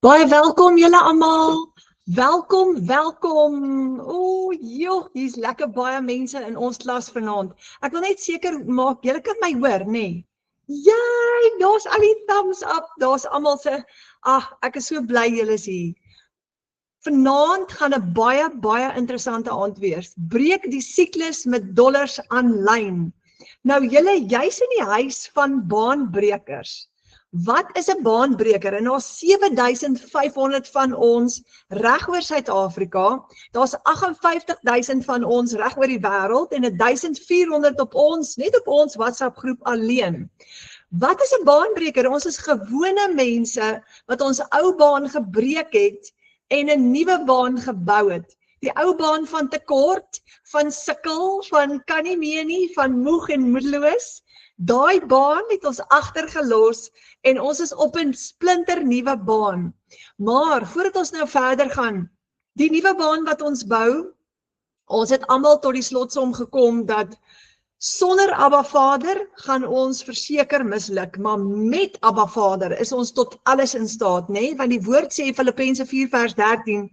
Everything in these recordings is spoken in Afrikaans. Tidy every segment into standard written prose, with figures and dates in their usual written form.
Baie welkom julle almal. Welkom. O, joh, hier's lekker baie mense in ons klas vanaand. Ek wil net seker maak julle kan my hoor, nê? Jy, daar's al die thumbs up. Daar's almal se ek is so bly julle is hier. Vanaand gaan 'n baie interessante aand wees. Breek die siklus met dollars aanlyn. Nou julle, jy's in die huis van baanbrekers. Wat is 'n baanbreker? En daar's 7500 van ons reg oor Suid-Afrika. Daar's 58000 van ons reg oor die wêreld en 1400 op ons, net op ons WhatsApp groep alleen. Wat is 'n baanbreker? Ons is gewone mense wat ons ou baan gebreek het en 'n nuwe baan gebou het. Die ou baan van tekort, van sukkel, van kan nie meer nie, van moeg en moedeloos. Daai baan het ons agtergelos en ons is op 'n splinter nuwe baan. Maar voordat ons nou verder gaan, die nuwe baan wat ons bou, ons het almal tot die slotsom gekom dat sonder Abba Vader gaan ons verseker misluk, maar met Abba Vader is ons tot alles in staat, nê? Want die woord sê Filippense 4 vers 13,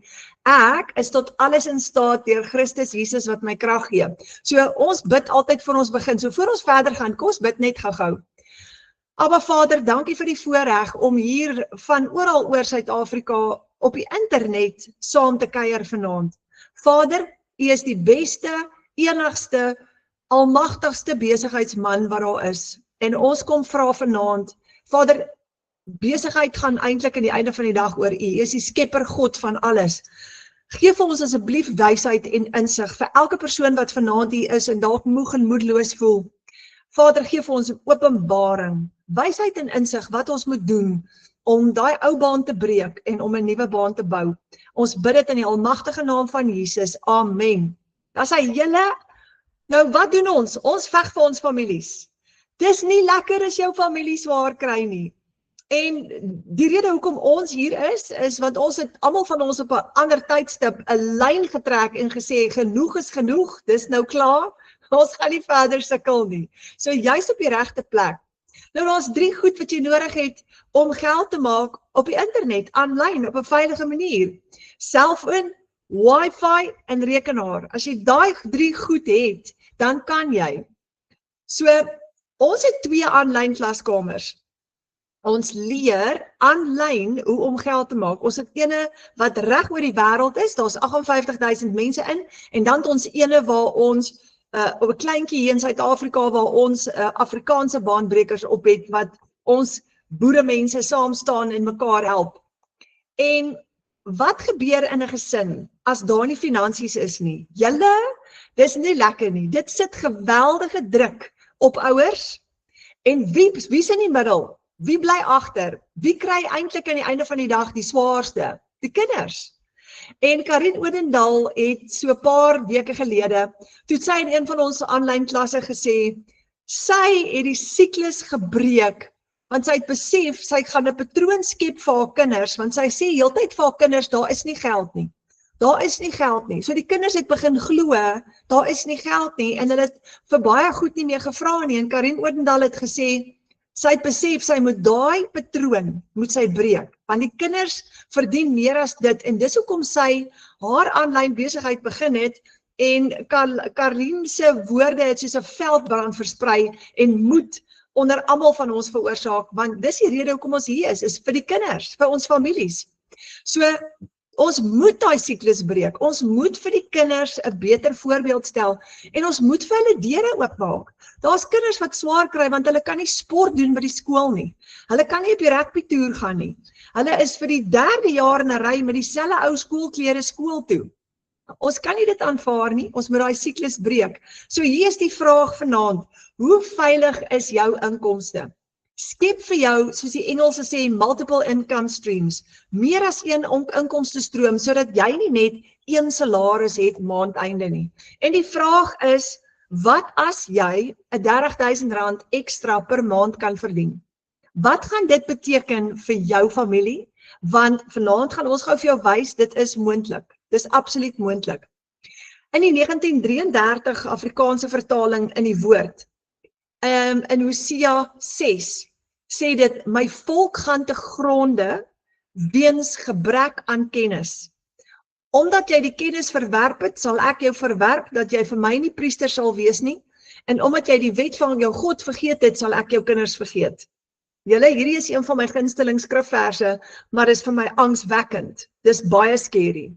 ek is tot alles in staat deur Christus Jesus wat my krag gee. So ons bid altyd voor ons begin. So voor ons verder gaan, kom ons bid net gou-gou. Abba Vader, dankie vir die voorreg om hier van oral oor Suid-Afrika op die internet saam te kuier vanaand. Vader, U is die beste, enigste, almagtigste besigheidsman wat daar is. En ons kom vra vanaand, Vader, besigheid gaan eintlik aan die einde van die dag oor U. U is die skepper God van alles. Geef ons asseblief wysheid en insig vir elke persoon wat vanaand hier is en dalk moeg en moedeloos voel. Vader, geef ons 'n openbaring, wysheid en insig wat ons moet doen om daai ou baan te breek en om 'n nuwe baan te bou. Ons bid dit in die almagtige naam van Jesus. Amen. Dan sê julle, nou wat doen ons? Ons veg vir ons families. Dis nie lekker as jou familie swaar kry nie. En die rede hoekom ons hier is want ons het almal van ons op 'n ander tydstip 'n lyn getrek en gesê genoeg is genoeg, dis nou klaar. Ons gaan nie verder sukkel nie. So jy's op die regte plek. Nou daar's 3 goed wat jy nodig het om geld te maak op die internet, aanlyn op 'n veilige manier. Selfoon, Wi-Fi en rekenaar. As jy daai 3 goed het, dan kan jy. So ons het 2 aanlyn klaskamers. Ons leer aanlyn hoe om geld te maak. Ons het ene wat reg oor die wêreld is, daar's 58000 mense in, en dan het ons ene waar ons op 'n kleintjie hier in Suid-Afrika waar ons Afrikaanse baanbrekers op het wat ons boeremense saam staan en mekaar help. En wat gebeur in 'n gesin as daar nie finansies is nie? Julle, dis nie lekker nie. Dit sit geweldige druk op ouers. En wie's in die middel? Wie bly agter? Wie kry eintlik aan die einde van die dag die swaarste? Die kinders. En Karin Odendaal het so 'n paar weke gelede, toe sy in een van ons aanlyn klasse gesê, sy het die siklus gebreek, want sy het besef, sy gaan 'n patroon skep vir haar kinders, want sy sê heeltyd vir haar kinders, daar is nie geld nie. Daar is nie geld nie. So die kinders het begin glo, daar is nie geld nie, en hulle het vir baie goed nie meer gevra nie, en Karin Odendaal het gesê, sy het besef, sy moet daai patroon, moet sy breek, want die kinders verdien meer as dit, en dis hoekom sy haar aanlyn besigheid begin het, en Karin se woorde het soos 'n veldbrand versprei, en moed onder almal van ons veroorsaak, want dis die rede hoekom ons hier is vir die kinders, vir ons families. So, ons moet daai siklus breek, ons moet vir die kinders 'n beter voorbeeld stel, en ons moet vir hulle deure oopmaak. Daar's kinders wat swaar kry, want hulle kan nie sport doen by die skool nie. Hulle kan nie op die rugbytoer gaan nie. Hulle is vir die 3de jaar in 'n ry met dieselfde ou skoolklere skool toe. Ons kan nie dit aanvaar nie, ons moet daai siklus breek. So hier is die vraag vanaand, hoe veilig is jou inkomste? Skep vir jou, soos die Engelse sê, multiple income streams, meer as een inkomste stroom, sodat jy nie net een salaris het maandeinde nie. En die vraag is, wat as jy 'n R30.000 ekstra per maand kan verdien? Wat gaan dit beteken vir jou familie? Want vanaand gaan ons gou vir jou wys, dit is moontlik. Dis absoluut moontlik. In die 1933 Afrikaanse vertaling in die woord, in Hosea 6, sê dit, my volk gaan te gronde weens gebrek aan kennis. Omdat jy die kennis verwerp het, sal ek jou verwerp dat jy vir my nie priester sal wees nie, en omdat jy die wet van jou God vergeet het, sal ek jou kinders vergeet. Julle, hierdie is een van my gunsteling skrifverse, maar is vir my angswekkend. Dis baie scary.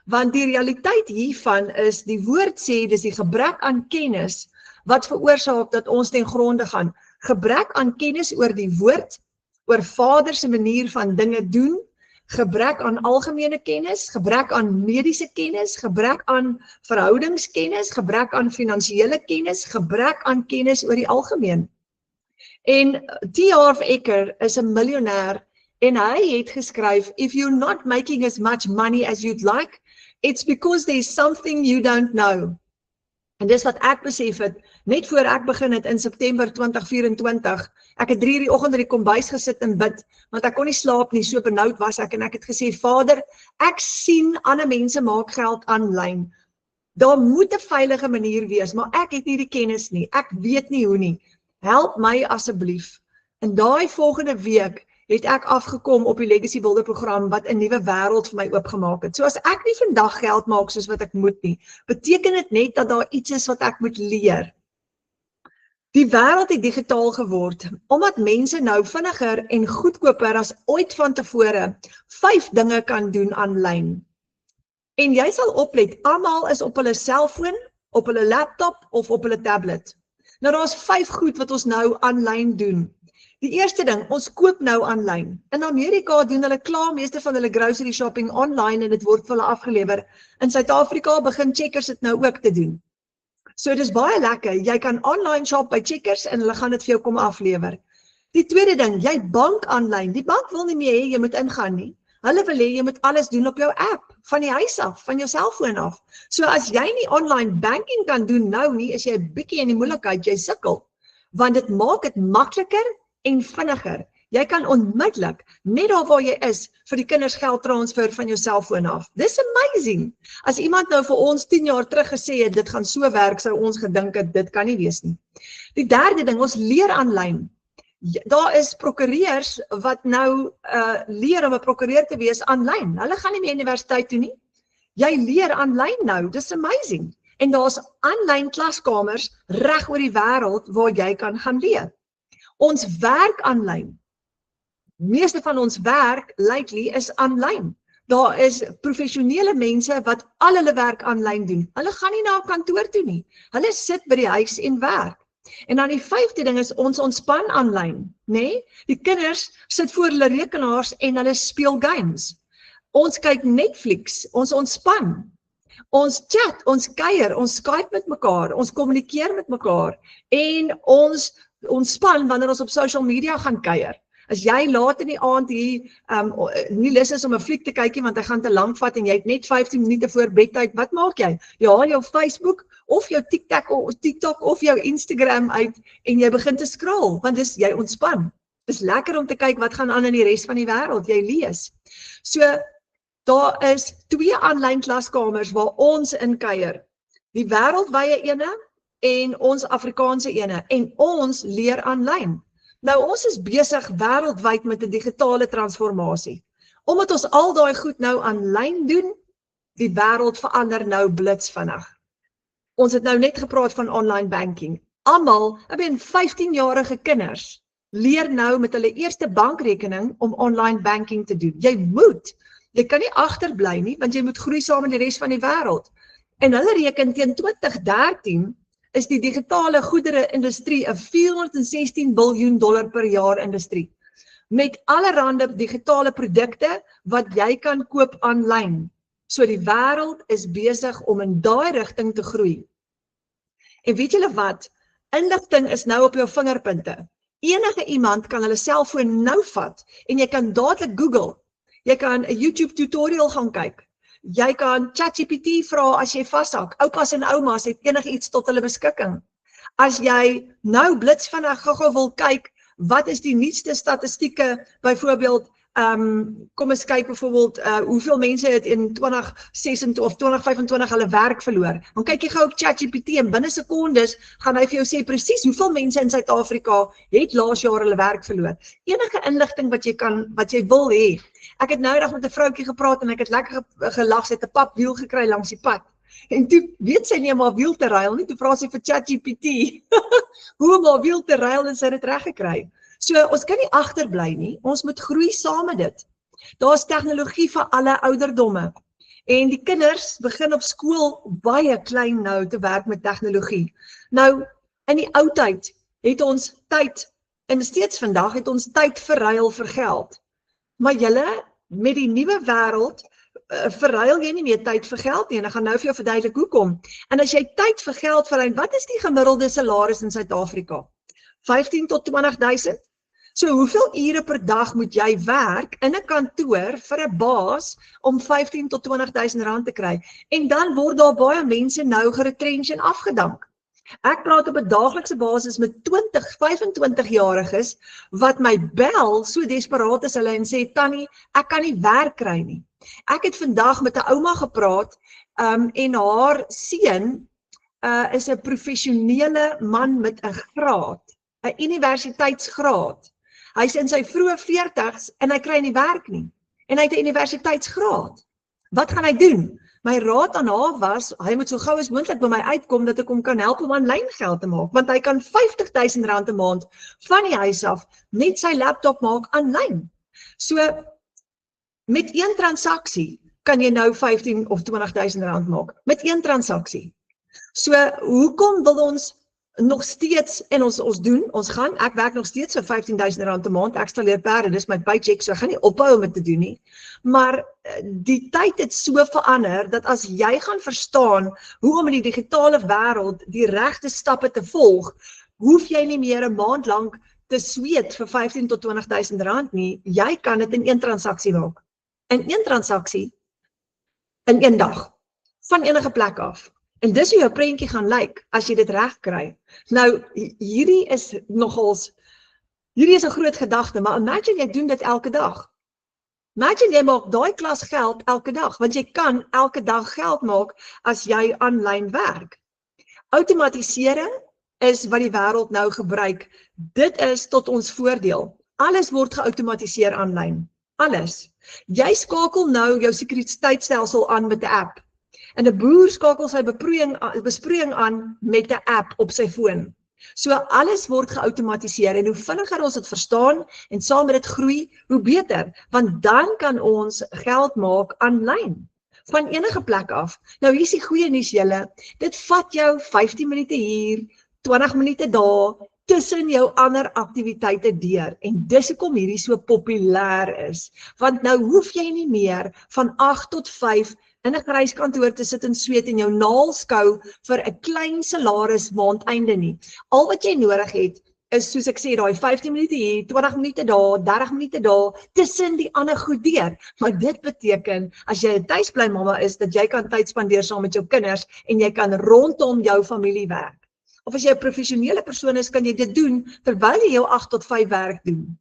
Want die realiteit hiervan is, die woord sê, dis die gebrek aan kennis, wat veroorsaak dat ons ten gronde gaan. Gebrek aan kennis oor die woord, oor Vader se manier van dinge doen, gebrek aan algemene kennis, gebrek aan mediese kennis, gebrek aan verhoudingskennis, gebrek aan finansiële kennis, gebrek aan kennis oor die algemeen. En T. Harv Eker is 'n miljonair en hy het geskryf, if you're not making as much money as you'd like, it's because there's something you don't know. En dis wat ek besef het, net voor ek begin het in September 2024, ek het 3:00 die oggend in die kombuis gesit en bid, want ek kon nie slaap nie, so benoud was ek, en ek het gesê, Vader, ek sien ander mense maak geld aanlyn. Daar moet 'n veilige manier wees, maar ek het nie die kennis nie, ek weet nie hoe nie. Help my asseblief. En daai volgende week het ek afgekom op die Legacy Builder program wat 'n nuwe wêreld vir my oopgemaak het. So as ek nie vandag geld maak soos wat ek moet nie, beteken dit net dat daar iets is wat ek moet leer. Die wêreld het digitaal geword, omdat mense nou vinniger en goedkoper as ooit van tevore 5 dinge kan doen aanlyn. En jy sal oplet, almal is op hulle selfoon, op hulle laptop of op hulle tablet. Nou daar's 5 goed wat ons nou aanlyn doen. Die eerste ding, ons koop nou aanlyn. In Amerika doen hulle klaar meeste van hulle grocery shopping online en dit word vir hulle afgelewer. In Suid-Afrika begin Checkers dit nou ook te doen. So dis baie lekker, jy kan online shop by Checkers en hulle gaan dit vir jou kom aflewer. Die tweede ding, jy bank aanlyn. Die bank wil nie meer hê jy moet ingaan nie. Hulle wil hê jy moet alles doen op jou app, van die huis af, van jou selfoon af. So as jy nie online banking kan doen nou nie, is jy 'n bietjie in die moeilikheid, jy sukkel. Want dit maak dit makliker en vinniger. Jy kan onmiddellik, net daar waar jy is, vir die kinders geld transfer van jou selfoon af. Dis amazing. As iemand nou vir ons 10 jaar terug gesê het, dit gaan so werk, sou ons gedink het, dit kan nie wees nie. Die derde ding, ons leer aanlyn. Daar is prokureurs wat nou leer om 'n prokureur te wees aanlyn. Hulle gaan nie meer universiteit toe nie. Jy leer aanlyn nou, dis amazing. En daar's aanlyn klaskamers reg oor die wêreld waar jy kan gaan leer. Ons werk aanlyn. Meeste van ons werk lately is aanlyn. Daar is professionele mense wat al hulle werk aanlyn doen. Hulle gaan nie na 'n kantoor toe nie. Hulle sit by die huis en werk. En dan die 5de ding is ons ontspan aanlyn, né? Die kinders sit voor hulle rekenaars en hulle speel games. Ons kyk Netflix, ons ontspan. Ons chat, ons kuier, ons Skype met mekaar, ons kommunikeer met mekaar en ons ontspan wanneer ons op social media gaan kuier. As jy laat in die aand hier nie lus is om 'n fliek te kyk nie want hy gaan te lank vat en jy het net 15 minute voor bedtyd, wat maak jy? Jy haal jou Facebook of jou TikTok of jou Instagram uit en jy begin te scroll, want dis jy ontspan. Dis lekker om te kyk wat gaan aan in die res van die wêreld, jy lees. So daar is 2 aanlyn klaskamers waar ons in kuier. Die wêreldwye ene en ons Afrikaanse ene en ons leer aanlyn. Nou ons is besig wêreldwyd met 'n digitale transformasie. Omdat ons al daai goed nou aanlyn doen, die wêreld verander nou blitsvinnig. Ons het nou net gepraat van online banking. Almal, 15-jarige kinders, leer nou met hulle eerste bankrekening om online banking te doen. Jy kan nie agterbly nie, want jy moet groei saam met die res van die wêreld. En hulle reken teen 2013 is die digitale goedere-industrie 'n $416 biljoen per jaar industrie. Met allerhande digitale produkte wat jy kan koop aanlyn. So die wêreld is besig om in daai rigting te groei. En weet julle wat? Inligting is nou op jou vingerpunte. Enige iemand kan hulle selfoon nou vat en jy kan dadelik Google. Jy kan 'n YouTube tutorial gaan kyk. Jy kan ChatGPT vra as jy vashak. Oupas en oumas het enigiets tot hulle beskikking. As jy nou blitsvinnig gou-gou wil kyk, wat is die nuutste statistieke, byvoorbeeld kom ons kyk byvoorbeeld hoeveel mense het in 2026 of 2025 hulle werk verloor. Dan kyk jy gou op ChatGPT en binne sekondes gaan hy vir jou sê presies hoeveel mense in Suid-Afrika het laas jaar hulle werk verloor. Enige inligting wat jy wil hê. Ek het nou eendag met 'n vroutjie gepraat en ek het lekker gelag, sy het 'n papwiel gekry langs die pad. En toe weet sy nie om haar wiel te ruil nie, toe vra sy vir ChatGPT hoe om haar wiel te ruil en sy het dit reg gekry. So ons kan nie agterbly nie, ons moet groei saam met dit. Daar's tegnologie vir alle ouderdomme. En die kinders begin op skool baie klein nou te werk met tegnologie. Nou, in die ou tyd het ons tyd, en steeds vandag het ons tyd verruil vir geld. Maar julle, met die nuwe wêreld, verruil jy nie meer tyd vir geld nie, en ek gaan nou vir jou verduidelik hoekom. En as jy tyd vir geld verruil, wat is die gemiddelde salaris in Suid-Afrika? 15 tot 20.000? So hoeveel ure per dag moet jy werk in 'n kantoor vir 'n baas om 15 tot 20.000 rand te kry? En dan word daar baie mense nou geretrench en afgedank. Ek praat op 'n daaglikse basis met 20, 25-jariges wat my bel, so desperaat is hulle en sê, Tannie, ek kan nie werk kry nie. Ek het vandag met 'n ouma gepraat en haar seun is 'n professionele man met 'n graad, 'n universiteitsgraad. Hy's in sy vroeë 40's en hy kry nie werk nie. En hy het 'n universiteitsgraad. Wat gaan hy doen? My raad aan haar was, hy moet so gou as moontlik by my uitkom dat ek hom kan help om aanlyn geld te maak, want hy kan 50.000 rand 'n maand van die huis af net sy laptop maak aanlyn. So met een transaksie kan jy nou 15 of 20.000 rand maak, met een transaksie. So hoekom wil ons nog steeds, en ons gaan, ek werk nog steeds vir 15.000 rand 'n maand, ek stalleer perde, dis my paycheck, so ek gaan nie ophou om dit te doen nie, maar die tyd het so verander, dat as jy gaan verstaan, hoe om in die digitale wêreld die regte stappe te volg, hoef jy nie meer 'n maand lank te sweet vir 15 tot 20.000 rand nie, jy kan dit in een transaksie maak, in een transaksie, in een dag, van enige plek af. En dis hoe jou prentjie gaan lyk, as jy dit reg kry. Nou, hierdie is 'n groot gedagte, maar imagine jy doen dit elke dag. Imagine jy maak daai klas geld elke dag, want jy kan elke dag geld maak as jy aanlyn werk. Outomatisering is wat die wêreld nou gebruik. Dit is tot ons voordeel. Alles word geautomatiseer aanlyn. Alles. Jy skakel nou jou sekuriteitstelsel aan met 'n app. En 'n boer skakel sy besproeiing aan met 'n app op sy foon. So alles word geautomatiseer en hoe vinniger ons dit verstaan en saam met dit groei, hoe beter, want dan kan ons geld maak aanlyn van enige plek af. Nou hier is die goeie nuus julle, dit vat jou 15 minute hier, 20 minute daar, tussen jou ander aktiwiteite deur. En dis hoekom hierdie so populêr is, want nou hoef jy nie meer van 8 tot 5 in 'n gryskantoor te sit en sweet en jou naal skou vir 'n klein salaris maandeinde nie. Al wat jy nodig het, is soos ek sê, daai 15 minute hier, 20 minute daar, 30 minute daar, tussen die ander goed deur. Maar dit beteken, as jy 'n tuisbly mamma is, dat jy kan tyd spandeer saam met jou kinders en jy kan rondom jou familie werk. Of as jy 'n professionele persoon is, kan jy dit doen terwyl jy jou 8 tot 5 werk doen.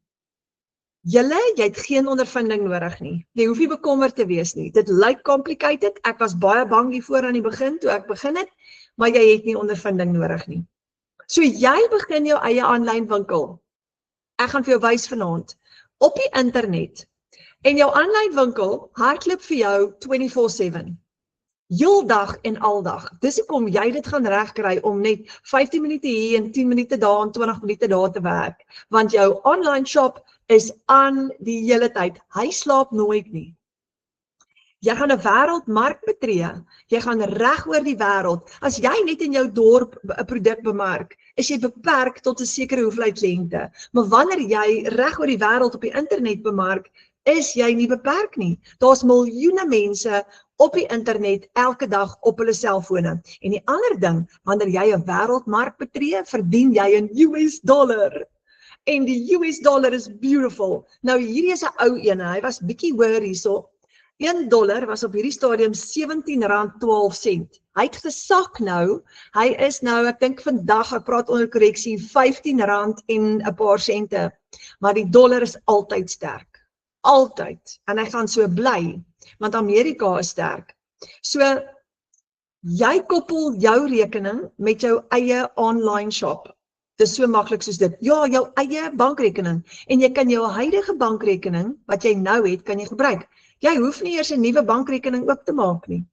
Jy het geen ondervinding nodig nie. Jy hoef nie bekommerd te wees nie. Dit lyk complicated. Ek was baie bang hiervoor aan die begin, toe ek begin het, maar jy het nie ondervinding nodig nie. So jy begin jou eie aanlyn winkel. Ek gaan vir jou wys vanaand. Op die internet. En jou aanlyn winkel hardloop vir jou 24/7. Heeldag en aldag. Dis hoekom jy dit gaan regkry om net 15 minute hier en 10 minute daar en 20 minute daar te werk. Want jou online shop is aan die hele tyd. Hy slaap nooit nie. Jy gaan 'n wêreldmark betree. Jy gaan reg oor die wêreld. As jy net in jou dorp 'n produk bemark, is jy beperk tot 'n sekere hoeveelheid kliënte. Maar wanneer jy reg oor die wêreld op die internet bemark, is jy nie beperk nie. Daar's miljoene mense op die internet elke dag op hulle selfone. En die ander ding, wanneer jy 'n wêreldmark betree, verdien jy in US dollar. En die US dollar is beautiful. Nou hierdie is 'n ou een, hy was bietjie hoër hierso. $1 was op hierdie stadium R17.12. Hy het gesak nou. Hy is nou, ek dink vandag, ek praat onder korreksie, R15 en 'n paar sente. Maar die dollar is altyd sterk. altyd. En hy gaan so bly, want Amerika is sterk. So, jy koppel jou rekening met jou eie online shop. Dis so maklik soos dit. Ja, jou eie bankrekening. En jy kan jou huidige bankrekening, wat jy nou het, kan jy gebruik. Jy hoef nie eers 'n nuwe bankrekening oop te maak nie.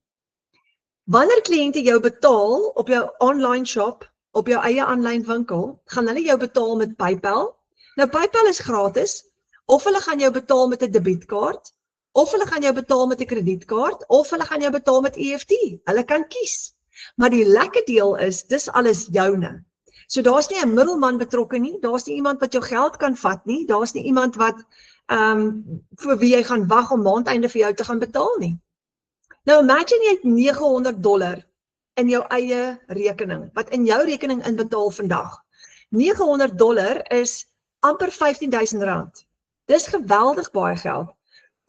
Wanneer kliënte jou betaal op jou online shop, op jou eie aanlyn winkel, gaan hulle jou betaal met PayPal. Nou PayPal is gratis, of hulle gaan jou betaal met 'n debietkaart, of hulle gaan jou betaal met 'n kredietkaart, of hulle gaan jou betaal met EFT. Hulle kan kies. Maar die lekker deel is, dis alles joune. So daar's nie 'n middelman betrokke nie, daar's nie iemand wat jou geld kan vat nie, daar's nie iemand wat vir wie jy gaan wag om maandeinde vir jou te gaan betaal nie. Nou imagine jy het $900 in jou eie rekening, wat in jou rekening inbetaal vandag. $900 is amper R15,000. Dis geweldig baie geld.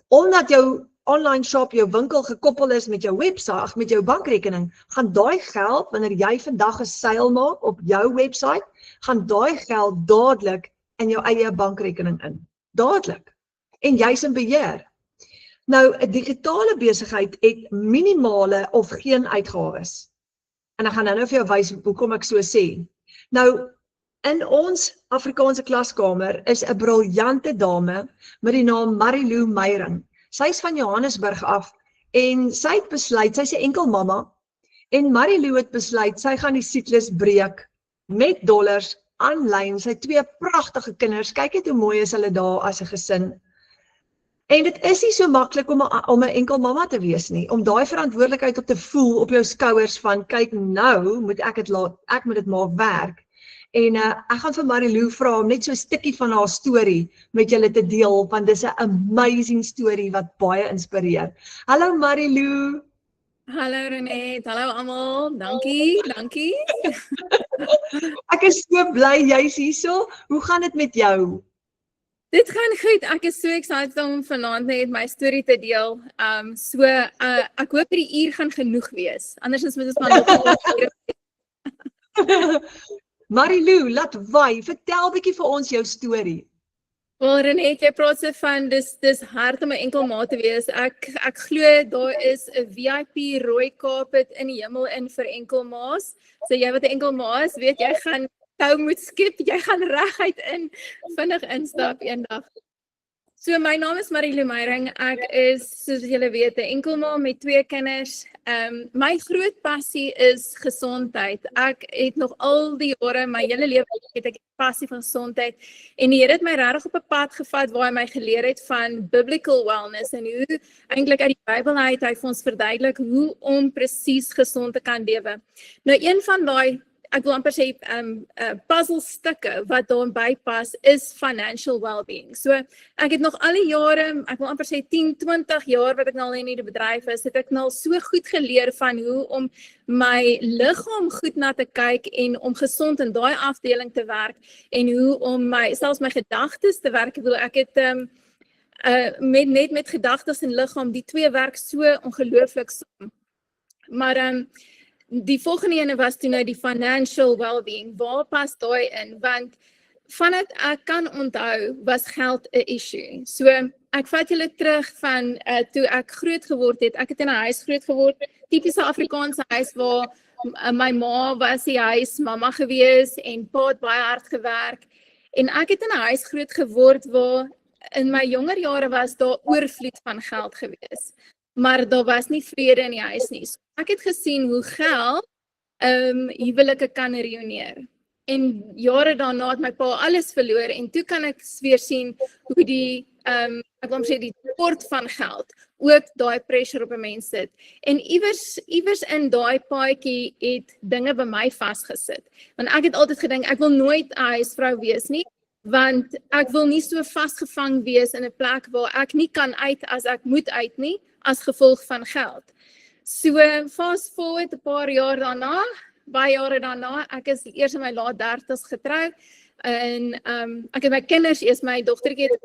Omdat jou online shop, jou winkel gekoppel is met jou website, met jou bankrekening, gaan daai geld, wanneer jy vandag 'n seil maak op jou website, gaan daai geld dadelik in jou eie bankrekening in. Dadelik. En jy's in beheer. Nou, 'n digitale besigheid het minimale of geen uitgawes. En ek gaan nou vir jou wys hoekom ek so sê. Nou, in ons Afrikaanse klaskamer is 'n briljante dame met die naam Marilou Meyering. Sy is van Johannesburg af en sy het besluit, sy's 'n enkel mamma, en Marilou het besluit, sy gaan die siklus breek met dollars aanlyn. Sy het 2 pragtige kinders, kyk net hoe mooi is hulle daar as 'n gesin. En dit is nie so maklik om 'n enkel mamma te wees nie, om daai verantwoordelikheid op te voel op jou skouers van, kyk nou, moet ek moet dit maak werk. En ek gaan vir Marilou vra om net so 'n stukkie van haar storie met julle te deel, want dis 'n amazing storie wat baie inspireer. Hallo Marilou. Hallo Renette, hallo almal, dankie. Ek is so bly jy's hierso. Hoe gaan dit met jou? Dit gaan goed, ek is so excited om vanaand net my storie te deel. Ek hoop die uur gaan genoeg wees, andersins moet ons maar nog Marilou, laat waai, vertel bietjie vir ons jou storie. Wel Renette, jy praat so van, dis hard om 'n enkel ma te wees. Ek glo daar is 'n VIP rooi carpet in die hemel in vir enkel ma's. So jy wat 'n enkel ma is, weet jy gaan tou moet skip, jy gaan reguit vinnig instap eendag. So my naam is Marilou Meyering, ek is, soos julle weet, 'n enkel ma met 2 kinders. My groot passie is gesondheid. Ek het nog al die jare, my hele lewe het ek 'n passie vir gesondheid, en die Here het my regtig op 'n pad gevat waar hy my geleer het van biblical wellness en hoe eintlik uit die Bybel uit hy vir ons verduidelik hoe om presies gesond te kan lewe. Nou een van daai, ek wil amper sê puzzlestukke wat daarby pas is financial well-being. So ek het nog al die jare, ek wil amper sê 10, 20 jaar wat ek nou al in die bedryf is, het ek nou so goed geleer van hoe om my liggaam goed na te kyk en om gesond in daai afdeling te werk en hoe om selfs my gedagtes te werk. Ek het met gedagtes en liggaam, die twee werk so ongelooflik saam. Maar die volgende ene was toe nou die financial well-being. Waar pas daai in? Want vanuit ek kan onthou, was geld 'n issue. So ek vat julle terug van toe ek groot geword het. Ek het in 'n huis groot geword, tipiese Afrikaanse huis waar my ma was die huismamma gewees en pa het baie hard gewerk. En ek het in 'n huis groot geword waar in my jonger jare was daar oorvloed van geld gewees. Maar daar was nie vrede in die huis nie. So ek het gesien hoe geld huwelike kan ruïneer. En jare daarna het my pa alles verloor en toe kan ek weer sien hoe die ek wil sê die tekort van geld ook daai pressure op 'n mens sit. En iewers in daai paadjie het dinge by my vasgesit. Want ek het altyd gedink ek wil nooit 'n huisvrou wees nie, want ek wil nie so vasgevang wees in 'n plek waar ek nie kan uit as ek moet uit nie, as gevolg van geld. So fast forward 'n paar jaar daarna, baie jare daarna, ek is eers in my laat 30's getrou en ek het my kinders, eers my dogtertjie het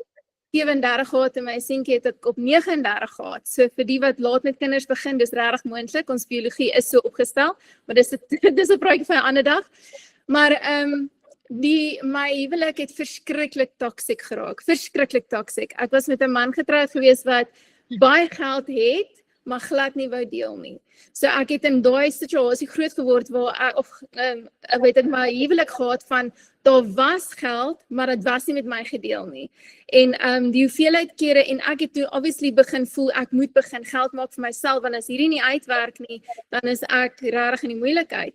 37 gehad en my seentjie het ek op 39 gehad. So vir die wat laat met kinders begin, dis regtig moontlik, ons biologie is so opgestel, maar dis 'n praatjie vir 'n ander dag. Maar My huwelik het verskriklik toksiek geraak, verskriklik toksiek. Ek was met 'n man getroud gewees wat baie geld het, maar glad nie wou deel nie. So ek het in daai situasie groot geword waar ek weet ek my huwelik gehad van daar was geld, maar dit was nie met my gedeel nie. En die hoeveelheid kere en ek het toe obviously begin voel ek moet begin geld maak vir myself want as hierdie nie uitwerk nie, dan is ek regtig in die moeilikheid.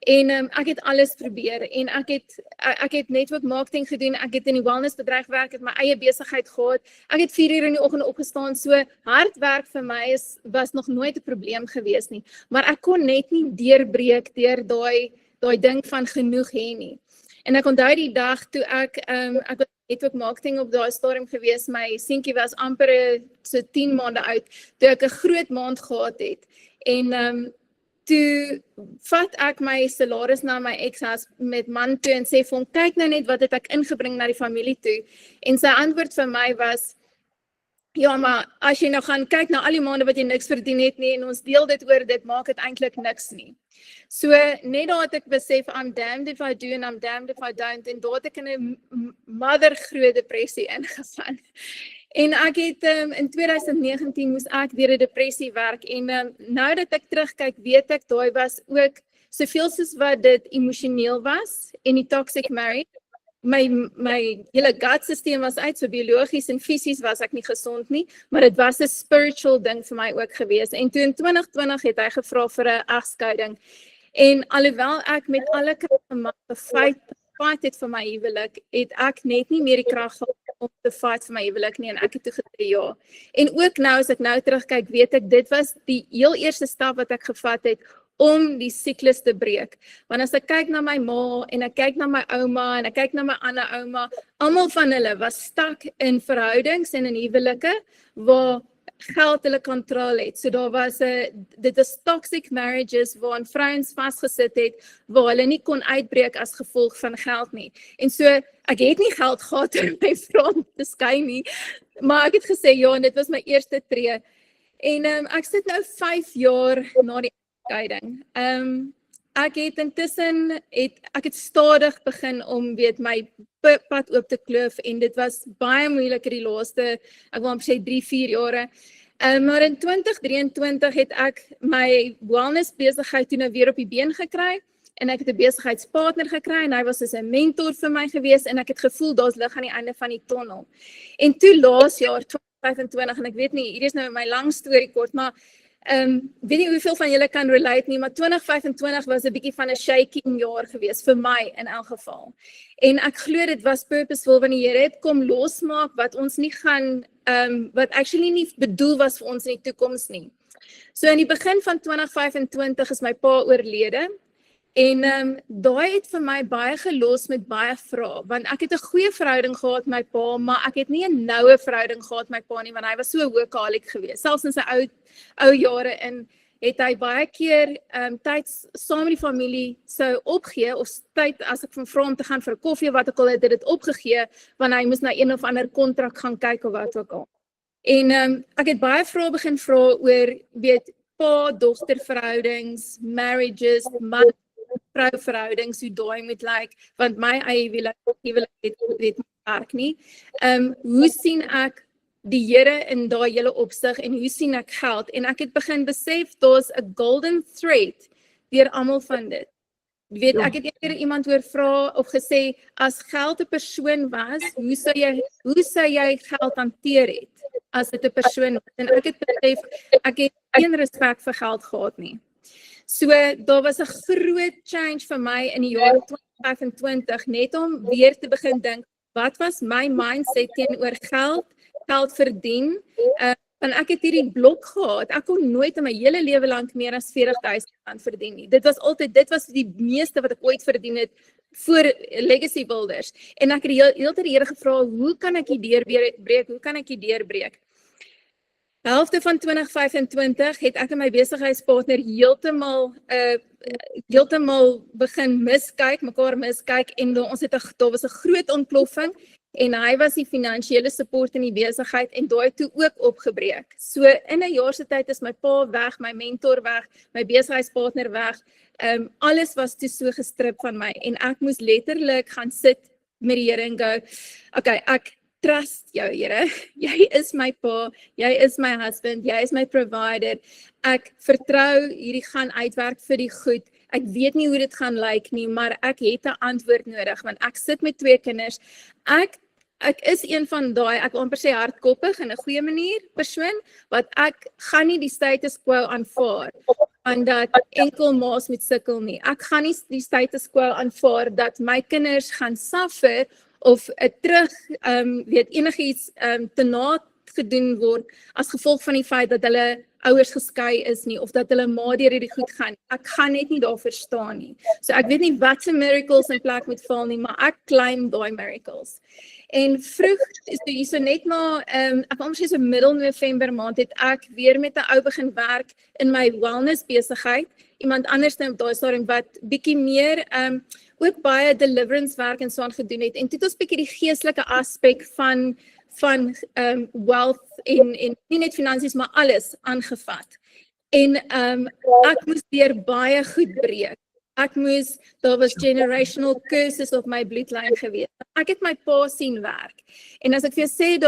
En ek het alles probeer en ek het network marketing gedoen, ek het in die wellnessbedryf werk, het my eie besigheid gehad, ek het 4 uur in die oggend opgestaan, so hard werk vir my was nog nooit 'n probleem gewees nie, maar ek kon net nie deurbreek deur daai ding van genoeg hê nie. En ek onthou die dag toe ek was network marketing op daai stadium gewees, my seentjie was amper so 10 maande oud, toe ek 'n groot maand gehad het, en toe vat ek my salaris na my ex-hus met man toe en sê vir hom, kyk nou net wat het ek ingebring na die familie toe. En sy antwoord vir my was, ja, maar as jy nou gaan kyk na al die maande wat jy niks verdien het nie en ons deel dit oor, dit maak dit eintlik niks nie. So net daar het ek besef, I'm damned if I do and I'm damned if I don't, en daar het ek in 'n groot depressie ingegaan. En ek het in 2019 moes ek deur 'n depressie werk en nou dat ek terugkyk, weet ek daai was ook soveel soos wat dit emosioneel was en die toxic marriage. My hele gut-systeem was uit, so biologies en fisies was ek nie gesond nie, maar dit was 'n spiritual ding vir my ook gewees. En toe in 2020 het hy gevra vir 'n egskeiding. En alhoewel ek met alle krag gefight het vir my huwelik, het ek net nie meer die krag gehad om te fight vir my huwelik nie en ek het toe gesê ja. En ook nou as ek nou terugkyk, weet ek dit was die heel eerste stap wat ek gevat het om die siklus te breek. Want as ek kyk na my ma en ek kyk na my ouma en ek kyk na my ander ouma, almal van hulle was stuck in verhoudings en in huwelike waar geld hulle kontrol het. So daar was dit is toxic marriages waarin vrouens vasgesit het waar hulle nie kon uitbreek as gevolg van geld nie. En so ek het nie geld gehad om my vrou te skei nie, maar ek het gesê ja, en dit was my eerste tree. En ek sit nou 5 jaar na die egskeiding. Ek het intussen ek het stadig begin om my pad oop te kloof en dit was baie moeiliker die laaste, ek wil amper sê 3-4 jare. Maar in 2023 het ek my wellness besigheid toe nou weer op die been gekry en ek het 'n besigheidspartner gekry en hy was soos 'n mentor vir my gewees en ek het gevoel daar's lig aan die einde van die tonnel. En toe laas jaar 2025 en ek weet nie, hier is nou my lang storie kort, maar weet nie hoeveel van julle kan relate nie, maar 2025 was 'n bietjie van 'n shaking jaar gewees, vir my in elk geval. En ek glo dit was purposeful, want die Here het kom losmaak wat ons nie gaan, wat actually nie bedoel was vir ons in die toekoms nie. So in die begin van 2025 is my pa oorlede, en daai het vir my baie gelos met baie vrae, want ek het 'n goeie verhouding gehad met my pa, maar ek het nie 'n noue verhouding gehad met my pa nie, want hy was so workaholic geweest, selfs in sy ou jare, en het hy baie keer tyd saam met die familie sou opgee, of tyd as ek van vra om te gaan vir 'n koffie of wat ook al, het dit opgegee, want hy moes na een of ander kontrak gaan kyk of wat ook al. En ek het baie vrae begin vra oor, pa-dogter verhoudings, marriages, vrou-verhoudings, hoe daai moet lyk, want my eie huwelik het nie werk nie. Hoe sien ek die Here in daai hele opsig en hoe sien ek geld? En ek het begin besef daar's 'n golden thread deur almal van dit. Ek het eerder iemand hoor vra of gesê, as geld 'n persoon was, hoe sou jy geld hanteer het as dit 'n persoon was? En ek het besef, ek het geen respek vir geld gehad nie. So daar was 'n groot change vir my in die jaar 2025, net om weer te begin dink, wat was my mindset teenoor geld verdien, want ek het hierdie blok gehad, ek kon nooit in my hele lewe lank meer as R40,000 verdien nie. Dit was die meeste wat ek ooit verdien het voor legacy builders. En ek het die hele tyd die Here gevra, hoe kan ek die deurbreek? Helfte van 2025 het ek en my besigheidspartner heeltemal begin mekaar miskyk, en daar was 'n groot ontploffing, en hy was die finansiële support in die besigheid en daai toe ook opgebreek. So in 'n jaar se tyd is my pa weg, my mentor weg, my besigheidspartner weg. Alles was toe so gestrip van my en ek moes letterlik gaan sit met die Here en go, okay, ek trust jou, Here. Jy is my pa, jy is my husband, jy is my provider. Ek vertrou hierdie gaan uitwerk vir die goed. Ek weet nie hoe dit gaan lyk nie, maar ek het 'n antwoord nodig want ek sit met 2 kinders. Ek is een van daai, ek wil amper sê hardkoppig in 'n goeie manier persoon, wat ek gaan nie die status quo aanvaar en dat enkel ma's moet sukkel nie. Ek gaan nie die status quo aanvaar dat my kinders gaan suffer of enigiets te na gedoen word as gevolg van die feit dat hulle ouers geskei is nie of dat hulle ma deur hierdie goed gaan. Ek gaan net nie daarvoor staan nie. So ek weet nie wat se miracles in plek moet val nie, maar ek claim daai miracles. En vroeg, so net na, ek wil sê so middel November maand het ek weer met 'n ou begin werk in my wellness besigheid. Iemand anders op daai stadium wat bietjie meer ook baie deliverance werk en so aan gedoen het. En toe het ons bietjie die geestelike aspek van wealth en nie net finansies maar alles aangevat. En ek moes deur baie goed breek. Daar was generational curses op my bloedlyn gewees. Ek het my pa sien werk. En as ek vir jou sê,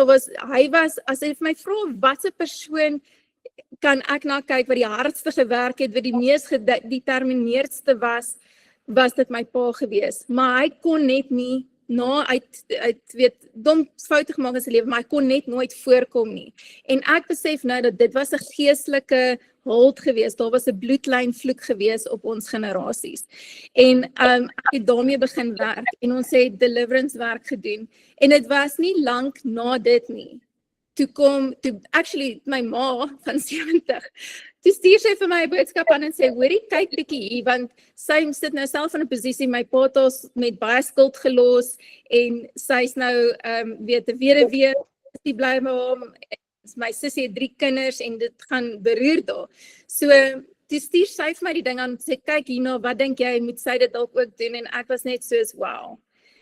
hy was, as jy vir my vra, wat 'n persoon kan ek na kyk wat die hardste gewerk het, wat die mees gedetermineerdste was dit my pa gewees. Maar hy kon net nie, dom foute gemaak in sy lewe, maar hy kon net nooit voorkom nie. En ek besef nou dat dit was 'n geestelike hold gewees, daar was 'n bloedlyn vloek gewees op ons generasies. En ek het daarmee begin werk en ons het deliverance werk gedoen. En dit was nie lank na dit nie. Actually my ma van 70, toe stuur sy vir my 'n boodskap aan en sê, hoorie, kyk bietjie hier, want sy sit nou self in 'n posisie, my pa het met baie skuld gelos, en sy's nou, weet, 'n weduwee, sy bly by hom, my sussie het 3 kinders, en dit gaan beroer daar. So, toe stuur sy vir my die ding aan, en sê, kyk hierna, wat dink jy, moet sy dit dalk ook doen, en ek was net soos, wow.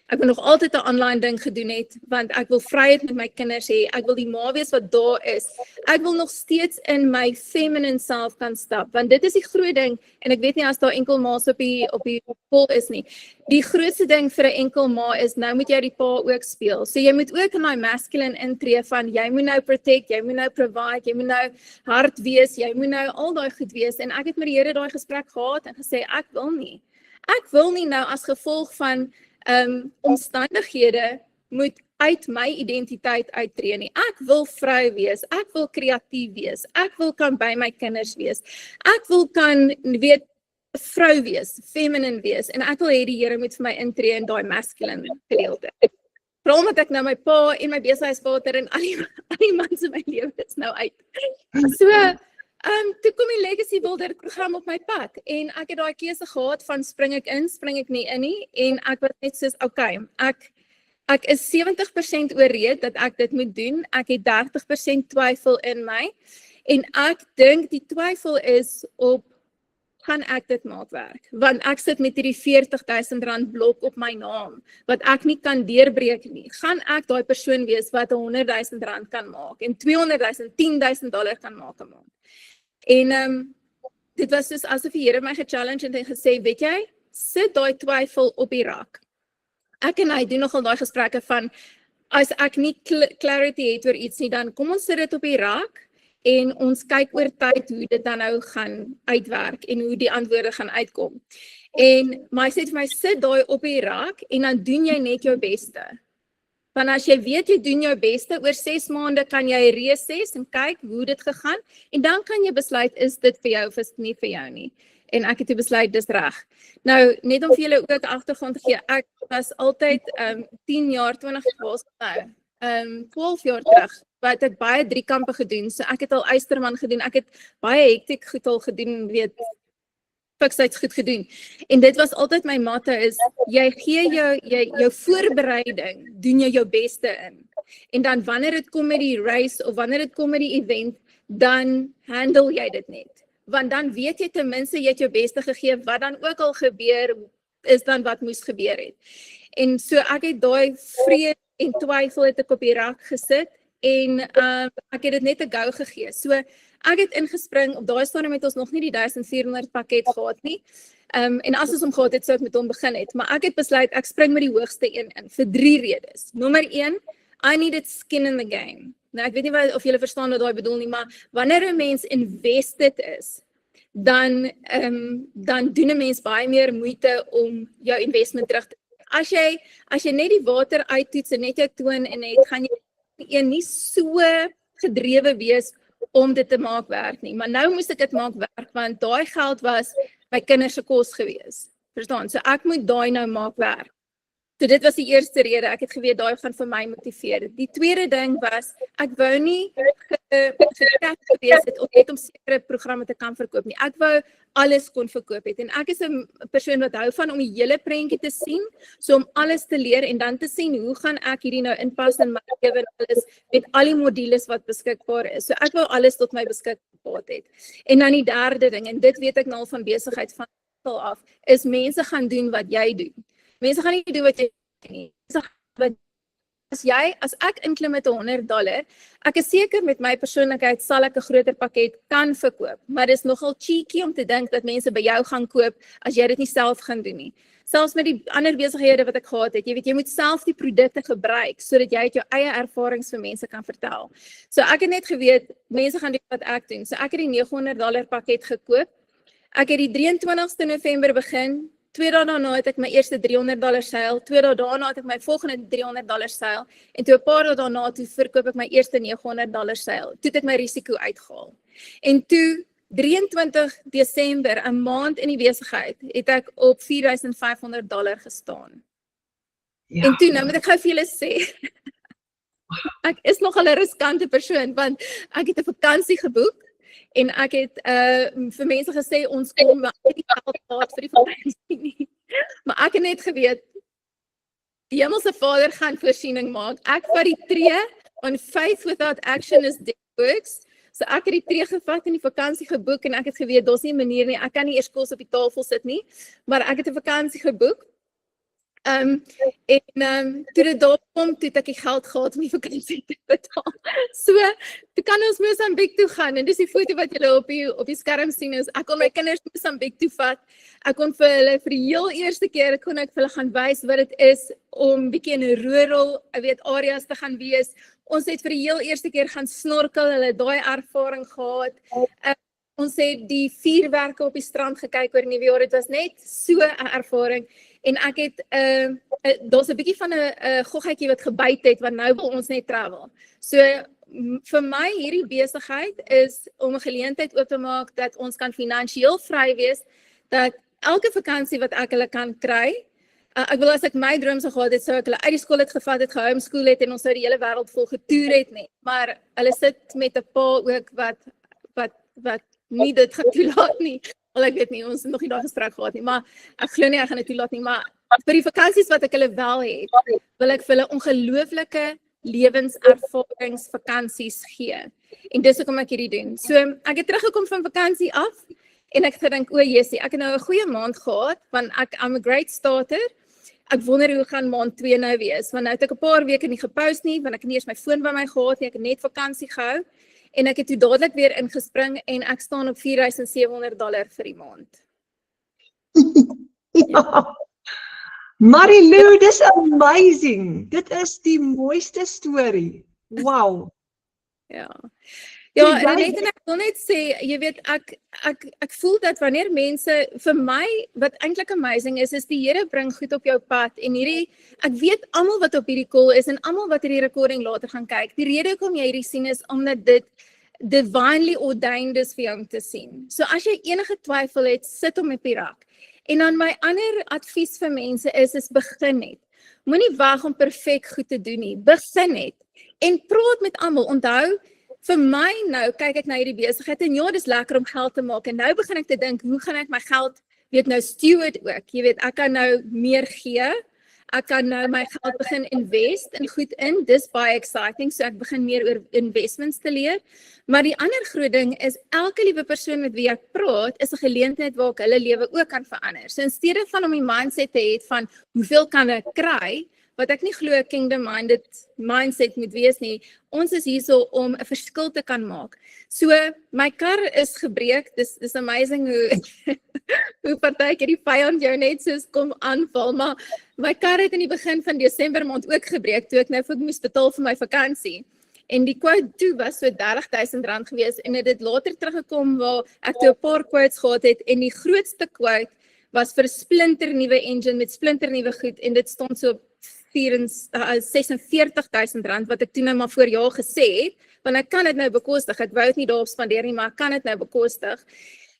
Ek wil nog altyd 'n online ding gedoen het, want ek wil vryheid met my kinders hê, ek wil die ma wees wat daar is, ek wil nog steeds in my feminine self kan stap, want dit is die groot ding, en ek weet nie as daar enkel ma's op die call is nie, die grootste ding vir 'n enkel ma is, nou moet jy die pa ook speel, so jy moet ook in die masculine intree van, jy moet nou protect, jy moet nou provide, jy moet nou hard wees, jy moet nou al daai goed wees, en ek het met die Here daai gesprek gehad, en gesê, ek wil nie nou as gevolg van omstandighede moet uit my identiteit uittreë nie. Ek wil vrou wees, ek wil kreatief wees, ek wil kan by my kinders wees, ek wil kan, weet, vrou wees, feminine wees, en ek wil hê die Here moet vir my intree in daai masculine gedeelte. Veral omdat ek nou my pa en my besigheidspartner en al die mans in my lewe is nou uit. So, toe kom die Legacy Builder program op my pad, en ek het daai keuse gehad van spring ek nie in nie, en ek was net soos, okay, ek is 70% oorreed dat ek dit moet doen, ek het 30% twyfel in my, en ek dink die twyfel is op, gaan ek dit maak werk? Want ek sit met hierdie R40,000 blok op my naam, wat ek nie kan deurbreek nie. Gaan ek daai persoon wees wat R100,000 kan maak, en $200,000, $10,000 kan maak 'n maand? En dit was soos asof die Here my gechallenge het en gesê, weet jy, sit daai twyfel op die rak. Ek en hy doen nogal daai gesprekke van, as ek nie clarity het oor iets nie, dan kom ons sit dit op die rak, en ons kyk oor tyd hoe dit dan nou gaan uitwerk, en hoe die antwoorde gaan uitkom. Maar hy sê vir my, sit daai op die rak, en dan doen jy net jou beste. Want as jy weet jy doen jou beste, oor 6 maande kan jy reassess en kyk hoe dit gegaan, en dan kan jy besluit, is dit vir jou of is dit nie vir jou nie. En ek het toe besluit, dis reg. Nou, net om vir julle ook agtergrond te gee, ek was altyd 10 jaar, 20 was nou, 12 jaar terug, wat ek baie 3 kampe gedoen, so ek het al Eysterman gedoen, ek het baie hektiek goed al gedoen, weet, fiksheids goed gedoen. En dit was altyd my motto is, jy gee jou voorbereiding, doen jy jou beste in. En dan wanneer dit kom met die race, of wanneer dit kom met die event, dan handle jy dit net. Want dan weet jy ten minste, jy het jou beste gegee, wat dan ook al gebeur, is dan wat moes gebeur het. En so ek het daai vrede en twyfel het ek op die rak gesit en ek het dit net 'n go gegee. So ek het ingespring, op daai stadium het ons nog nie die 1400 pakket gehad nie. En as ons hom gehad het, sou ek met hom begin het, maar ek het besluit ek spring met die hoogste een in vir 3 redes. Nommer 1, I needed skin in the game. Nou ek weet nie of julle verstaan wat daai bedoel nie, maar wanneer 'n mens invested is, dan doen 'n mens baie meer moeite om jou investment terug te kry. As jy net die water uittoets en net jou toon en het, gaan jy nie so gedrewe wees om dit te maak werk nie. Maar nou moes ek dit maak werk, want daai geld was my kinders se kos gewees. Verstaan? So ek moet daai nou maak werk. So dit was die eerste rede, ek het geweet daai gaan vir my motiveer. Die tweede ding was, ek wou nie getrek gewees het om net om sekere programme te kan verkoop nie. Ek wou alles kon verkoop het en ek is 'n persoon wat hou van om die hele prentjie te sien, so om alles te leer en dan te sien hoe gaan ek hierdie nou inpas in my lewe en alles met al die modules wat beskikbaar is. So ek wou alles tot my beskikbaar het. En dan die derde ding, en dit weet ek nou al van besigheid van af, is mense gaan doen wat jy doen. Mense gaan nie doen wat jy nie. As ek inklim met $100, ek is seker met my persoonlikheid sal ek 'n groter pakket kan verkoop, maar dis nogal cheeky om te dink dat mense by jou gaan koop as jy dit nie self gaan doen nie. Selfs met die ander besighede wat ek gehad het, jy moet self die produkte gebruik sodat jy uit jou eie ervarings vir mense kan vertel. So ek het net geweet mense gaan doen wat ek doen. So ek het die $900 pakket gekoop. Ek het die 23ste November begin. 2 dae daarna het ek my eerste $300 seil, 2 dae daarna het ek my volgende $300 seil, en toe 'n paar dae daarna toe verkoop ek my eerste $900 seil. Toe het ek my risiko uitgehaal. En toe 23 Desember, 'n maand in die besigheid, het ek op $4,500 gestaan. Ja. En toe, nou moet ek gou vir julle sê, ek is nogal 'n riskante persoon, want ek het 'n vakansie geboek, en ek het vir mense gesê, ons kom, maar ek het nie geld gehad vir die vakansie nie. Maar ek het net geweet, die Hemelse Vader gaan voorsiening maak. Ek vat die tree, on faith without action is dead works. So ek het die tree gevat en die vakansie geboek, en ek het geweet, daar's nie 'n manier nie, ek kan nie eers kos op die tafel sit nie, maar ek het 'n vakansie geboek. Toe dit daar kom, toe het ek die geld gehad om die vakansie te betaal. So, toe kan ons Mosambiek toe gaan, en dis die foto wat julle op die skerm sien is, ek kon my kinders Mosambiek toe vat, ek kon vir hulle, vir die heel eerste keer, kon ek vir hulle gaan wys wat dit is, om bietjie in 'n rural, areas te gaan wees. Ons het vir die heel eerste keer gaan snorkel, hulle het daai ervaring gehad. Ons het die vuurwerke op die strand gekyk oor Nuwe Jaar, dit was net so 'n ervaring. En ek het, daar's 'n bietjie van 'n goggetjie wat gebyt het, want nou wil ons net travel. So, vir my hierdie besigheid is om 'n geleentheid oop te maak, dat ons kan finansiëel vry wees, dat elke vakansie wat ek hulle kan kry, ek wil as ek my droom sou gehad het, sou ek hulle uit die skool het gevat het, gehomeschool het, en ons sou die hele wêreld vol getoer het nie. Maar hulle sit met 'n pa ook wat nie dit gaan toelaat nie. Wel, ek weet nie, ons het nog nie daai gesprek gehad nie, maar ek glo nie ek gaan dit toelaat nie, maar vir die vakansies wat ek hulle wel het, wil ek vir hulle ongelooflike lewenservaringsvakansies gee. En dis hoekom ek hierdie doen. So, ek het teruggekom van vakansie af, en ek gedink, o Jessie, ek het nou 'n goeie maand gehad, want I'm a great starter. Ek wonder hoe gaan maand 2 nou wees, want nou het ek 'n paar weke nie gepost nie, want ek het nie eers my foon by my gehad nie, ek het net vakansie gehou. En ek het toe dadelik weer ingespring, en ek staan op $4,700 vir die maand. Ja. Marilou, dis amazing. Dit is die mooiste storie. Wow. Ja. Ja, en ek wil net sê, jy weet, ek voel dat wanneer mense, vir my, wat eintlik amazing is die Here bring goed op jou pad, en ek weet almal wat op hierdie call is, en almal wat hierdie recording later gaan kyk, die rede hoekom jy hierdie sien is, omdat dit divinely ordained is vir jou om te sien. So as jy enige twyfel het, sit hom op die rak. En dan my ander advies vir mense is begin net. Moenie wag om perfek goed te doen nie, begin net. En praat met almal, onthou, vir my nou, kyk ek na hierdie besigheid, en ja, dis lekker om geld te maak, en nou begin ek te dink, hoe gaan ek my geld, nou steward ook, jy weet, ek kan nou meer gee, ek kan nou my geld begin invest en goed in, dis baie exciting, so ek begin meer oor investments te leer, maar die ander groot ding is, elke liewe persoon met wie ek praat, is 'n geleentheid waar ek hulle lewe ook kan verander, so in steede van om die mindset te hê van, hoeveel kan ek kry, wat ek nie glo kingdom-minded mindset moet wees nie. Ons is hierso om 'n verskil te kan maak. So, my kar is gebreek, dis amazing hoe partykeer die vyand jou net soos kom aanval, maar my kar het in die begin van Desember maand ook gebreek, toe ek nou moes betaal vir my vakansie. En die quote toe was so R30,000 gewees en het later teruggekom waar ek toe 'n paar quotes gehad het en die grootste quote was vir 'n splinter nuwe engine met splinter nuwe goed en dit stond so op R46,000 wat ek toe nou maar voor jaar gesê het, want ek kan dit nou bekostig, ek wou dit nie daarop spandeer nie, maar ek kan dit nou bekostig.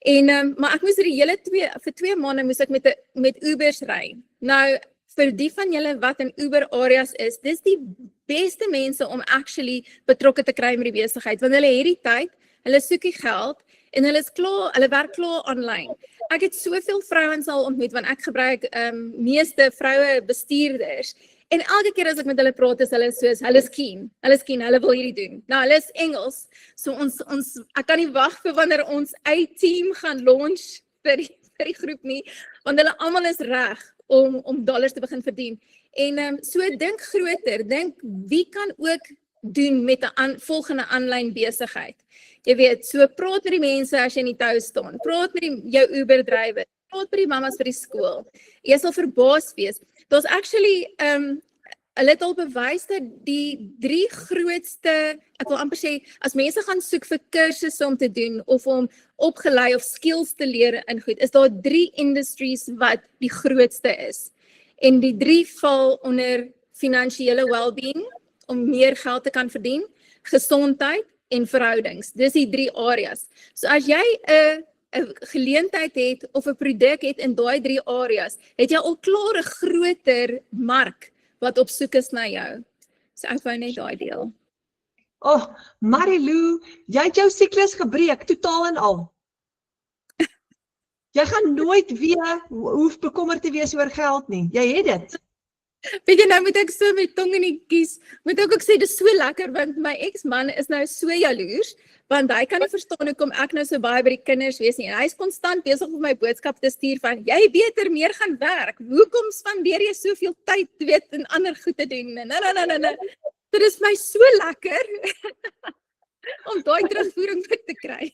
En maar ek moes vir 2 maande moes ek met Ubers ry. Nou vir die van julle wat in Uber areas is, dis die beste mense om actually betrokke te kry met die besigheid, want hulle het die tyd, hulle soek die geld en hulle werk klaar online. Ek het soveel vrouens al ontmoet, want ek gebruik meeste vroue bestuurders. En elke keer as ek met hulle praat, is hulle soos, hulle is keen, hulle wil hierdie doen. Nou, hulle is Engels, so ek kan nie wag vir wanneer ons A-team gaan launch vir die groep nie, want hulle almal is reg om dollars te begin verdien. En so dink groter, dink wie kan ook doen met 'n volgende aanlyn besigheid. Jy weet, so praat met die mense as jy in die tou staan, praat met jou Uber drywer, praat met die mammas vir die skool. Jy sal verbaas wees. Daar's actually hulle het al bewys dat die 3 grootste, ek wil amper sê, as mense gaan soek vir kursusse om te doen of om opgelei of skills te leer in goed, is daar 3 industries wat die grootste is. En die 3 val onder finansiële well-being, om meer geld te kan verdien, gesondheid en verhoudings. Dis die 3 areas. So as jy 'n geleentheid het of 'n produk het in daai 3 areas, het jy al klaar 'n groter mark wat op soek is na jou. So ek wou net daai deel. Oh, Marilou, jy het jou siklus gebreek, totaal en al. Jy gaan nooit weer hoef bekommerd te wees oor geld nie. Jy het dit. Weet jy, nou moet ek so met tong in die kies, moet ek ook sê, dis so lekker, want my ex-man is nou so jaloers, want hy kan nie verstaan hoekom ek nou so baie by die kinders wees nie, en hy is konstant besig om my boodskap te stuur van, jy beter meer gaan werk, hoekom spandeer jy soveel tyd, weet, en ander goed te doen, Dit is my so lekker, om daai terugvoering te kry.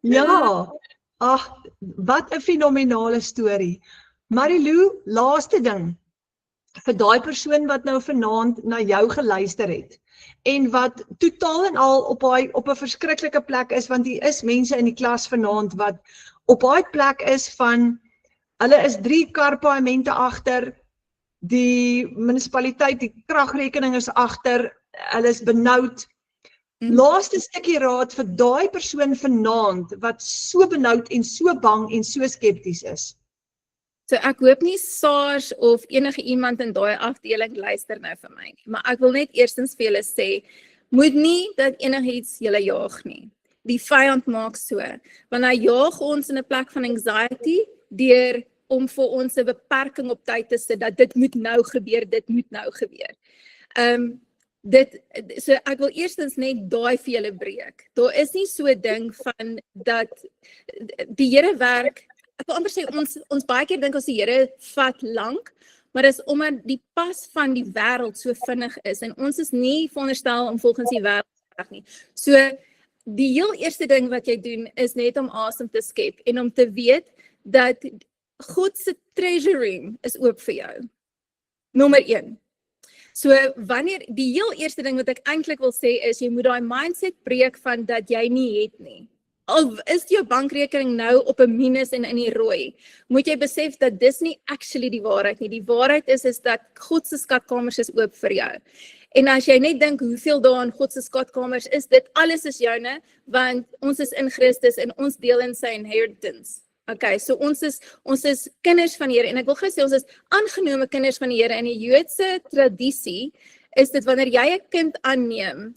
Ja, ag, wat 'n fenominale storie. Marilou, laaste ding, vir daai persoon wat nou vanaand na jou geluister het en wat totaal en al op 'n verskriklike plek is, want hier is mense in die klas vanaand wat op daai plek is van, hulle is 3 karpaaiemente agter, die munisipaliteit, die kragrekening is agter, hulle is benoud. Laaste stukkie raad vir daai persoon vanaand wat so benoud en so bang en so skepties is. So ek hoop nie SARS of enige iemand in daai afdeling luister nou vir my nie, maar ek wil net eerstens vir julle sê, moet nie dat enigiets julle jaag nie. Die vyand maak so, want hy jaag ons in 'n plek van anxiety deur om vir ons 'n beperking op tyd te sit dat dit moet nou gebeur, dit moet nou gebeur. So ek wil eerstens net daai vir julle breek. Daar is nie so 'n ding van dat die Here werk. Ek wil amper sê, ons baie keer dink ons die Here vat lank, maar dis omdat die pas van die wêreld so vinnig is, en ons is nie veronderstel om volgens die wêreld te werk nie. So, die heel eerste ding wat jy doen, is net om asem te skep, en om te weet, dat God se treasuring is oop vir jou. Nommer 1. So, die heel eerste ding wat ek eintlik wil sê is, jy moet daai mindset breek van dat jy nie het nie. Al is jou bankrekening nou op 'n minus en in die rooi, moet jy besef dat dis nie actually die waarheid nie. Die waarheid is dat God se skatkamers is oop vir jou. En as jy net dink hoeveel daar in God se skatkamers is, dit alles is joune, want ons is in Christus en ons deel in sy inheritance. Okay, so ons is kinders van die Here, en ek wil gou sê, ons is aangenome kinders van die Here. In die Joodse tradisie is dit wanneer jy 'n kind aanneem,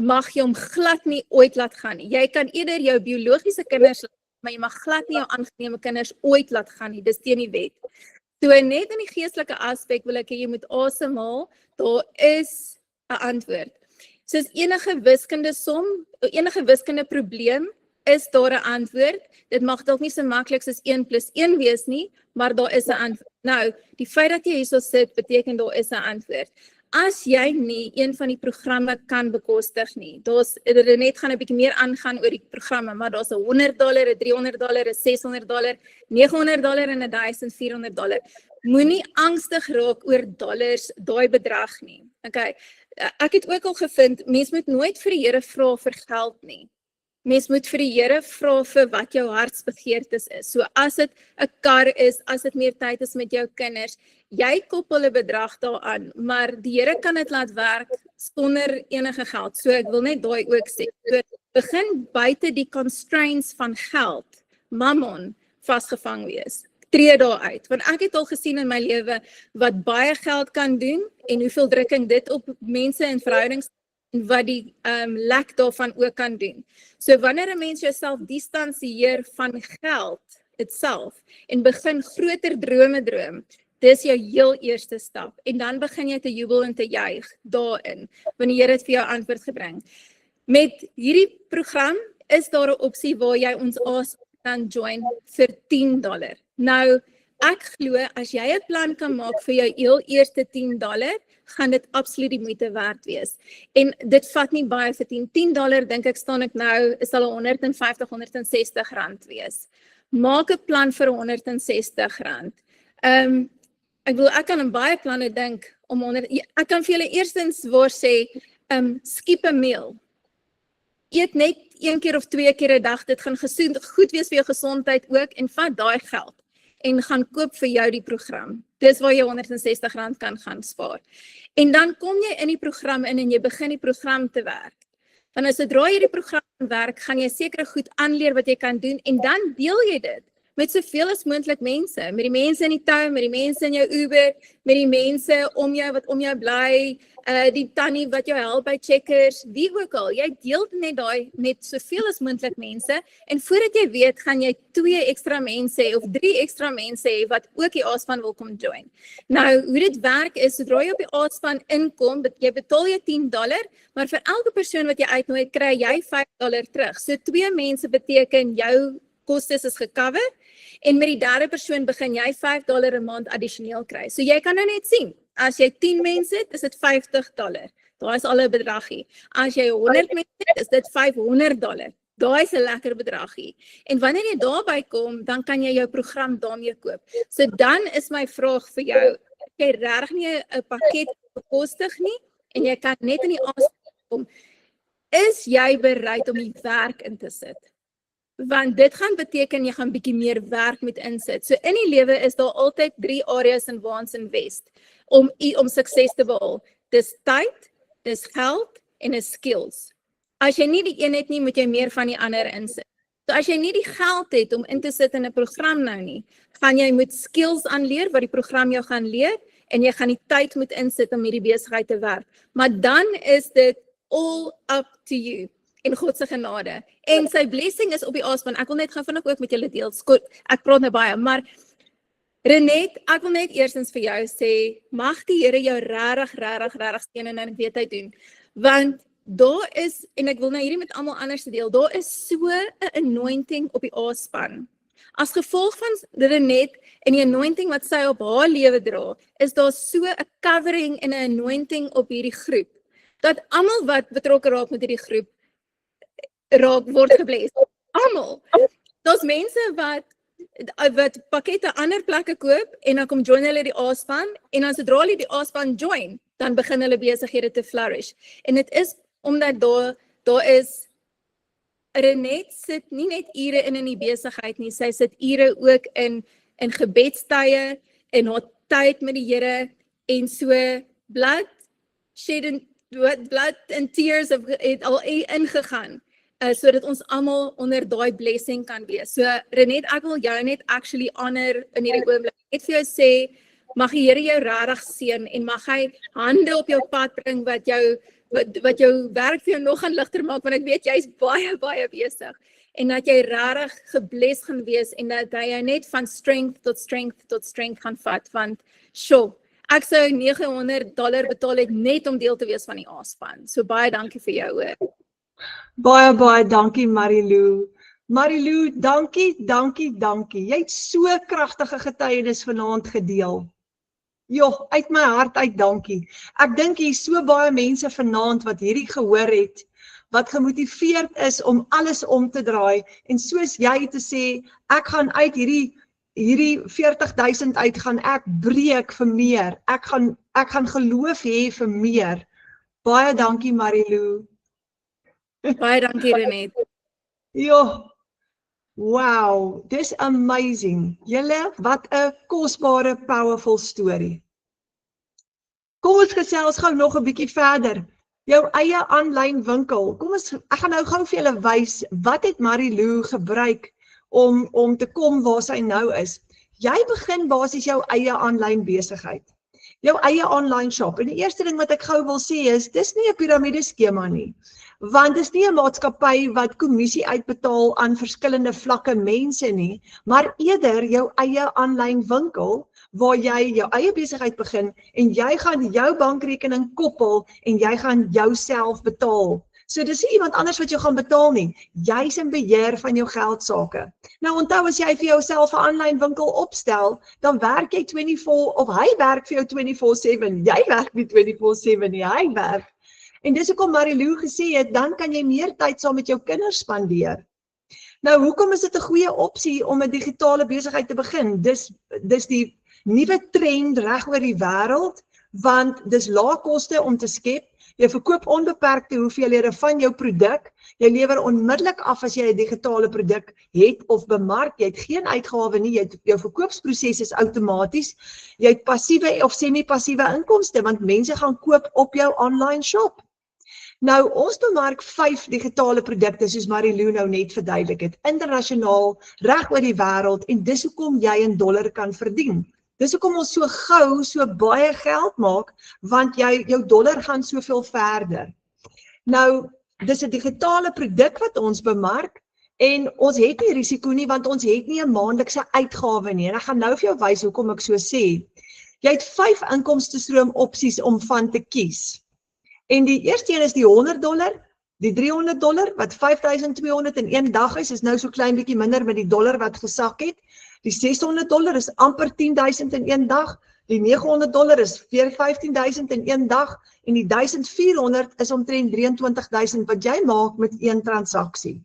mag jy hom glad nie ooit laat gaan nie. Jy kan eerder jou biologiese kinders, maar jy mag glad nie jou aangenome kinders ooit laat gaan nie. Dis teen die wet. So net in die geestelike aspek wil ek hê jy moet asemhaal. Daar is 'n antwoord. Soos enige wiskunde som, enige wiskunde probleem, is daar 'n antwoord. Dit mag dalk nie so maklik soos 1 + 1 wees nie, maar daar is 'n antwoord. Nou, die feit dat jy hierso sit, beteken daar is 'n antwoord. As jy nie een van die programme kan bekostig nie, net gaan 'n bietjie meer aangaan oor die programme, maar daar's $100, $300, $600, $900 en $1,400. Moenie angstig raak oor dollars, daai bedrag nie. Okay. Ek het ook al gevind, mens moet nooit vir die Here vra vir geld nie. Mens moet vir die Here vra vir wat jou hartsbegeertes is. So as dit 'n kar is, as dit meer tyd is met jou kinders, jy koppel 'n bedrag daaraan, maar die Here kan dit laat werk sonder enige geld. So ek wil net daai ook sê. So begin buite die constraints van geld, mammon, vasgevang wees. Tree daar uit, want ek het al gesien in my lewe wat baie geld kan doen en hoeveel drukking dit op mense en verhoudings en wat die lek daarvan ook kan doen. So wanneer 'n mens jouself distansieer van geld itself en begin groter drome droom, dis jou heel eerste stap en dan begin jy te jubel en te juig daarin wanneer die Here dit vir jou antwoord gebring. Met hierdie program is daar 'n opsie waar jy ons kan join vir $10. Nou, ek glo as jy 'n plan kan maak vir jou heel eerste $10, gaan dit absoluut die moeite werd wees. En dit vat nie baie vir $10 dink ek staan ek nou, is al R150, R160 wees. Maak 'n plan vir R160. Ek bedoel, ek kan aan baie planne dink om ek kan vir julle eerstens waar sê, skip 'n meal. Eet net 1 keer of 2 keer 'n dag, dit gaan goed wees vir jou gesondheid ook en vat daai geld en gaan koop vir jou die program. Dis waar jy R160 kan gaan spaar. En dan kom jy in die program in en jy begin die program te werk. Want as sodra jy die program werk, gaan jy sekere goed aanleer wat jy kan doen en dan deel jy dit met soveel as moontlik mense, met die mense in die town, met die mense in jou Uber, met die mense om jou wat om jou bly, die tannie wat jou help by Checkers, wie ook al, jy deel net daai met soveel as moontlik mense en voordat jy weet, gaan jy 2 ekstra mense hê of 3 ekstra mense hê wat ook die A-span wil kom join. Nou, hoe dit werk is, sodra jy op die A-span inkom, jy betaal jy $10, maar vir elke persoon wat jy uitnooi, kry jy $5 terug. So 2 mense beteken jou kostes is gecover en met die derde persoon begin jy $5 'n maand addisioneel kry. So jy kan nou net sien, as jy 10 mense het, is dit $50. Daar is al 'n bedragie. As jy 100 mense het, is dit $500. Daai is 'n lekker bedragie. En wanneer jy daarby kom, dan kan jy jou program daarmee koop. So dan is my vraag vir jou, jy regtig nie 'n pakket bekostig nie en jy kan net in die aanstel kom, is jy bereid om die werk in te sit? Want dit gaan beteken jy gaan bietjie meer werk moet insit. So in die lewe is daar altyd 3 areas in waar ons invest om sukses te behaal. Dis tyd, dis geld en dis skills. As jy nie die een het nie, moet jy meer van die ander insit. So as jy nie die geld het om in te sit in 'n program nou nie, gaan jy moet skills aanleer wat die program jou gaan leer en jy gaan die tyd moet insit om hierdie besigheid te werk. Maar dan is dit all up to you. En God se genade. En sy blessing is op die A-span. Ek wil net gaan vinnig ook met julle deel. Ek praat nou baie, maar Renet, ek wil net eerstens vir jou sê, mag die Here jou regtig seën en ek weet hy doen. Want daar is, en ek wil nou hierdie met almal anders deel, daar is so 'n anointing op die A-span. As gevolg van Renet en die anointing wat sy op haar lewe dra, is daar so 'n covering en 'n anointing op hierdie groep, dat almal wat betrokke raak met hierdie groep, word gebless. Almal. Daar's mense wat pakkette ander plekke koop en dan kom join hulle die A-span en dan sodra hulle die A-span join, dan begin hulle besighede te flourish. En dit is omdat daar is Renet sit nie net ure in die besigheid nie, sy sit ure ook in gebedstye en haar tyd met die Here en so blood and tears het al ingegaan. Sodat ons almal onder daai blessing kan wees. So Renet, ek wil jou net actually honor in hierdie oomblik. Net vir jou sê, mag die Here jou regtig seën en mag hy hande op jou pad bring wat jou werk vir jou nog gaan ligter maak, want ek weet jy's baie besig. En dat jy regtig gebless gaan wees en dat hy jou net van strength tot strength gaan vat, want ek sou $900 betaal het net om deel te wees van die A-span. So baie dankie vir jou hoor. Baie dankie Marilou. Marilou, dankie. Jy het so kragtige getuienis vanaand gedeel. Joh, uit my hart uit dankie. Ek dink hier is so baie mense vanaand wat hierdie gehoor het, wat gemotiveerd is om alles om te draai, en soos jy te sê, ek gaan uit hierdie 40.000 uit, gaan ek breek vir meer, ek gaan geloof hê vir meer. Baie dankie Marilou. Baie dankie Renet. Joh, wow, dis amazing. Julle, wat 'n kosbare, powerful story. Kom ons gesels gou nog 'n bietjie verder. Jou eie aanlyn winkel. Ek gaan nou gou vir julle wys, wat het Marilou gebruik om te kom waar sy nou is. Jy begin basies jou eie aanlyn besigheid. Jou eie online shop. En die eerste ding wat ek gou wil sê is, dis nie 'n piramideskema nie. Want dis nie 'n maatskappy wat kommissie uitbetaal aan verskillende vlakke mense nie, maar eerder jou eie aanlyn winkel, waar jy jou eie besigheid begin, en jy gaan jou bankrekening koppel, en jy gaan jouself betaal. So dis nie iemand anders wat jou gaan betaal nie, jy's in beheer van jou geldsake. Nou onthou, as jy vir jouself 'n aanlyn winkel opstel, dan werk jy 24, of hy werk vir jou 24/7, jy werk nie 24/7 nie, hy werk. En dis hoekom Marilou gesê het, dan kan jy meer tyd saam met jou kinders spandeer. Nou, hoekom is dit 'n goeie opsie om 'n digitale besigheid te begin? Dis die nuwe trend reg oor die wêreld, want dis lae koste om te skep. Jy verkoop onbeperkte hoeveelhede van jou produk. Jy lewer onmiddellik af as jy 'n digitale produk het of bemark. Jy het geen uitgawe nie. Jou verkoopsproses is outomaties. Jy het passiewe of semi-passiewe inkomste, want mense gaan koop op jou online shop. Nou, ons bemark 5 digitale produkte, soos Marilou nou net verduidelik het, internasionaal, reg oor die wêreld, en dis hoekom jy in dollar kan verdien. Dis hoekom ons so gou so baie geld maak, want jou dollar gaan soveel verder. Nou, dis 'n digitale produk wat ons bemark, en ons het nie risiko nie, want ons het nie 'n maandelikse uitgawe nie, en ek gaan nou vir jou wys hoekom ek so sê. Jy het 5 inkomstestroom opsies om van te kies. En die eerste een is die $100, die $300, wat 5.200 in een dag is nou so klein bietjie minder met die dollar wat gesak het. Die $600 is amper 10.000 in een dag, die $900 is 15.000 in een dag, en die 1.400 is omtrent 23.000 wat jy maak met een transaksie.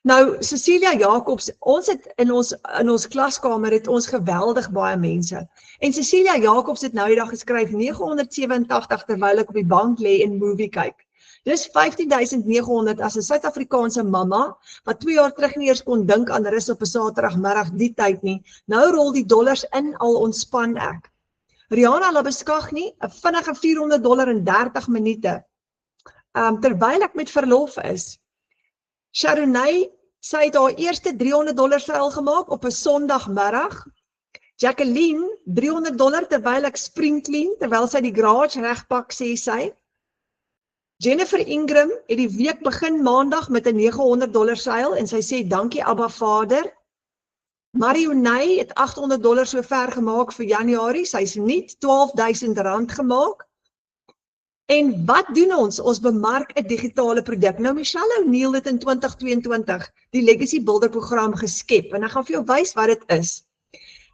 Nou, Cecilia Jacobs, ons het in ons klaskamer het ons geweldig baie mense. En Cecilia Jacobs het nou die dag geskryf 987 terwyl ek op die bank lê en movie kyk. Dis 15.900 as 'n Suid-Afrikaanse mamma, wat 2 jaar terug nie eers kon dink aan rus op 'n Saterdagmiddag die tyd nie. Nou rol die dollars in, al ontspan ek. Rihanna Labeskagni, 'n vinnige $400 in 30 minute. Terwyl ek met verlof is. Sharonay, sy het haar eerste $300 seil gemaak op 'n Sondagmiddag. Jacqueline, $300 terwyl ek spring clean, terwyl sy die garage regpak, sê sy. Jennifer Ingram het die week begin Maandag met 'n $900 seil, en sy sê dankie Abba Vader. Marionay het $800 so ver gemaak vir Januarie, sy's nie R12.000 gemaak. En wat doen ons? Ons bemark 'n digitale produk. Nou Michelle O'Neil het in 2022 die Legacy Builder program geskep, en ek gaan vir jou wys wat dit is.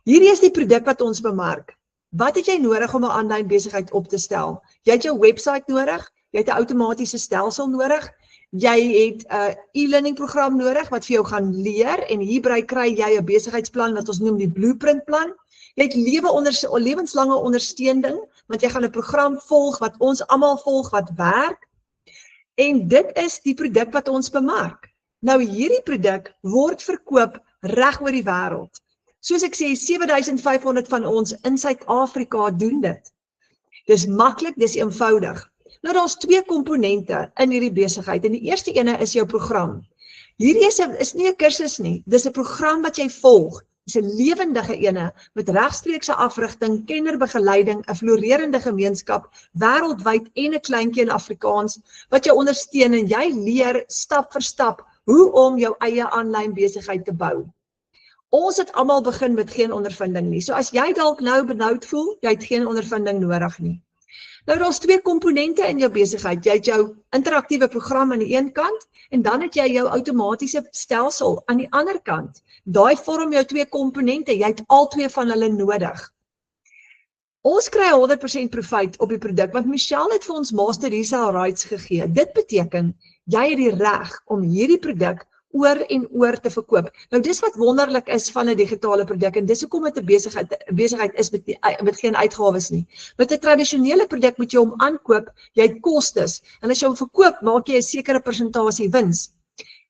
Hierdie is die produk wat ons bemark. Wat het jy nodig om 'n aanlyn besigheid op te stel? Jy het jou webwerf nodig, jy het 'n outomatiese stelsel nodig, jy het 'n e-learning program nodig wat vir jou gaan leer, en hierbei kry jy 'n besigheidsplan wat ons noem die blueprint plan. Jy het lewenslange ondersteuning, want jy gaan 'n program volg wat ons almal volg wat werk. En dit is die produk wat ons bemark. Nou hierdie produk word verkoop reg oor die wêreld. Soos ek sê, 7.500 van ons in Suid-Afrika doen dit. Dis maklik, dis eenvoudig. Nou daar's 2 komponente in hierdie besigheid, en die eerste ene is jou program. Hierdie is nie 'n kursus nie, dis 'n program wat jy volg. Dis 'n lewendige ene met regstreekse afrigting, kennerbegeleiding, 'n florerende gemeenskap wêreldwyd en 'n kleintjie in Afrikaans wat jou ondersteun, en jy leer stap vir stap hoe om jou eie aanlyn besigheid te bou. Ons het almal begin met geen ondervinding nie. So as jy dalk nou benoud voel, jy het geen ondervinding nodig nie. Nou daar's twee komponente in jou besigheid. Jy het jou interaktiewe program aan die een kant en dan het jy jou outomatiese stelsel aan die ander kant. Daai vorm jou twee komponente. Jy het al twee van hulle nodig. Ons kry 100% profijt op die produk, want Michelle het vir ons master resale rights gegee. Dit beteken, jy het die reg om hierdie produk oor en oor te verkoop. Nou dis wat wonderlik is van 'n digitale produk en dis hoekom dit 'n besigheid is met geen uitgawes nie. Met 'n tradisionele produk moet jy hom aankoop, jy het kostes en as jy hom verkoop, maak jy 'n sekere persentasie wins.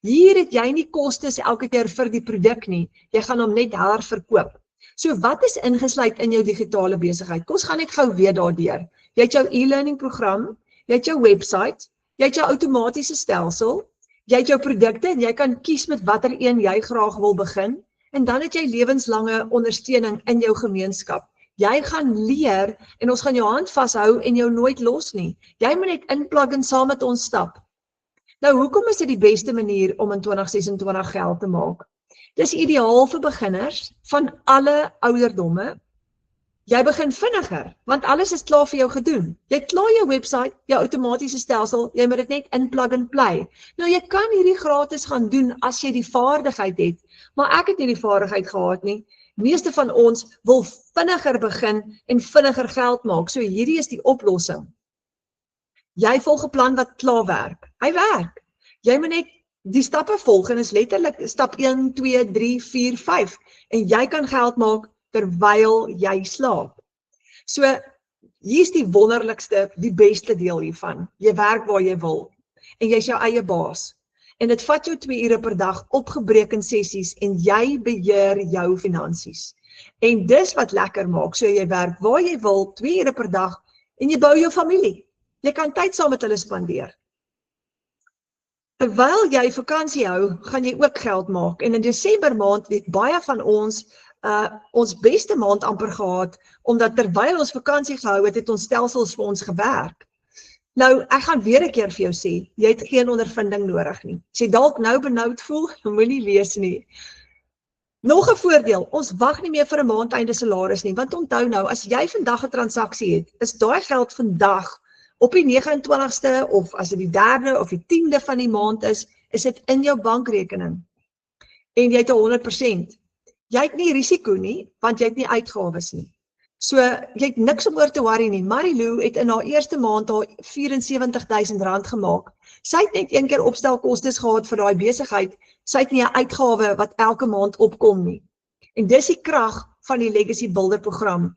Hier het jy nie kostes elke keer vir die produk nie. Jy gaan hom net herverkoop. So wat is ingesluit in jou digitale besigheid? Kom ons gaan net gou weer daardeur. Jy het jou e-learning program, jy het jou website, jy het jou outomatiese stelsel, jy het jou produkte en jy kan kies met watter een jy graag wil begin en dan het jy lewenslange ondersteuning in jou gemeenskap. Jy gaan leer en ons gaan jou hand vashou en jou nooit los nie. Jy moet net inplug en saam met ons stap. Nou, hoekom is dit die beste manier om in 2026 geld te maak? Dis ideaal vir beginners van alle ouderdomme. Jy begin vinniger, want alles is klaar vir jou gedoen. Jy het klaar jou website, jou outomatiese stelsel, jy moet dit net inplug en play. Nou, jy kan hierdie gratis gaan doen as jy die vaardigheid het, maar ek het nie die vaardigheid gehad nie. Meeste van ons wil vinniger begin en vinniger geld maak, so hierdie is die oplossing. Jy volg 'n plan wat klaar werk. Hy werk. Jy moet net die stappe volg en is letterlik stap 1, 2, 3, 4, 5 en jy kan geld maak terwyl jy slaap. So, hier is die wonderlikste, die beste deel hiervan. Jy werk waar jy wil en jy is jou eie baas. En dit vat jou 2 ure per dag opgebreek in sessies en jy beheer jou finansies. En dis wat lekker maak, so jy werk waar jy wil, 2 ure per dag en jy bou jou familie. Jy kan tyd saam met hulle spandeer. Terwyl jy vakansie hou, gaan jy ook geld maak. En in Desember maand het baie van ons beste maand amper gehad, omdat terwyl ons vakansie gehou het, het ons stelsels vir ons gewerk. Nou, ek gaan weer 'n keer vir jou sê, jy het geen ondervinding nodig nie. As jy dalk nou benoud voel, moenie lees nie. Nog 'n voordeel, ons wag nie meer vir 'n maandeinde salaris nie, want onthou nou, as jy vandag 'n transaksie het, is daai geld vandag op die 29ste of as dit die 3de of die 10de van die maand is dit in jou bankrekening. En jy het 100%. Jy het nie risiko nie, want jy het nie uitgawes nie. So, jy het niks om oor te worry nie. Marilou het in haar eerste maand haar R74.000 gemaak. Sy het net een keer opstelkostes gehad vir daai besigheid. Sy het nie 'n uitgawe wat elke maand opkom nie. En dis die krag van die Legacy Builder program.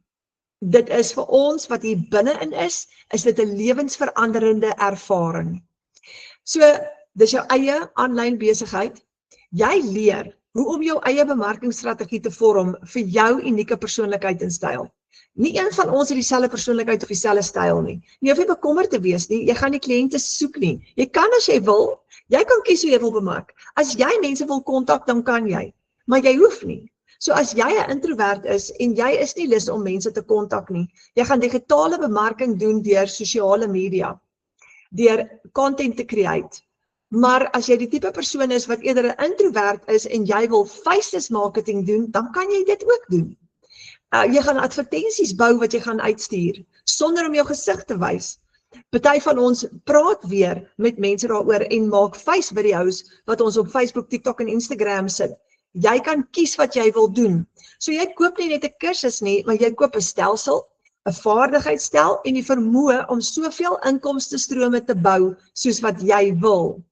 Dit is vir ons wat hier binne-in is dit 'n lewensveranderende ervaring. So, dis jou eie aanlyn besigheid. Jy leer hoe om jou eie bemarkingsstrategie te vorm vir jou unieke persoonlikheid en styl. Nie een van ons het dieselfde persoonlikheid of dieselfde styl nie. Nie hoef jy bekommerd te wees nie, jy gaan die kliënte soek nie. Jy kan as jy wil, jy kan kies hoe jy wil bemark. As jy mense wil kontak, dan kan jy, maar jy hoef nie. So as jy 'n introvert is en jy is nie lus om mense te kontak nie, jy gaan digitale bemarking doen deur sosiale media, deur content te create. Maar as jy die tipe persoon is wat eerder 'n introvert is en jy wil faceless marketing doen, dan kan jy dit ook doen. Jy gaan advertensies bou wat jy gaan uitstuur, sonder om jou gesig te wys. Party van ons praat weer met mense daaroor en maak face video's wat ons op Facebook, TikTok en Instagram sit. Jy kan kies wat jy wil doen. So jy koop nie net 'n kursus nie, maar jy koop 'n stelsel, 'n vaardigheidsstel en die vermoë om soveel inkomstestrome te bou soos wat jy wil.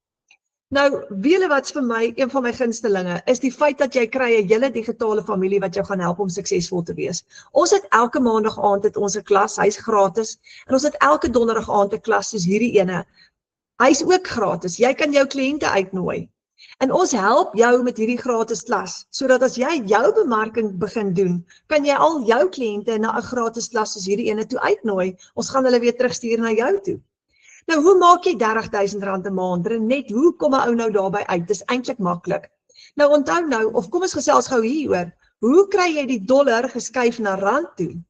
Nou, wiele wat's vir my, een van my gunstelinge, is die feit dat jy kry 'n hele digitale familie wat jou gaan help om suksesvol te wees. Ons het elke maandag aand het ons 'n klas, hy's gratis, en ons het elke donderdag aand 'n klas soos hierdie ene. Hy's ook gratis, jy kan jou kliënte uitnooi. En ons help jou met hierdie gratis klas, sodat as jy jou bemarking begin doen, kan jy al jou kliënte na 'n gratis klas soos hierdie ene toe uitnooi. Ons gaan hulle weer terugstuur na jou toe. Nou, hoe maak jy R30.000 'n maand? Net hoe kom 'n ou nou daarby uit? Dis eintlik maklik. Nou onthou nou, of kom ons gesels gou hieroor. Hoe kry jy die dollar geskuif na rand toe?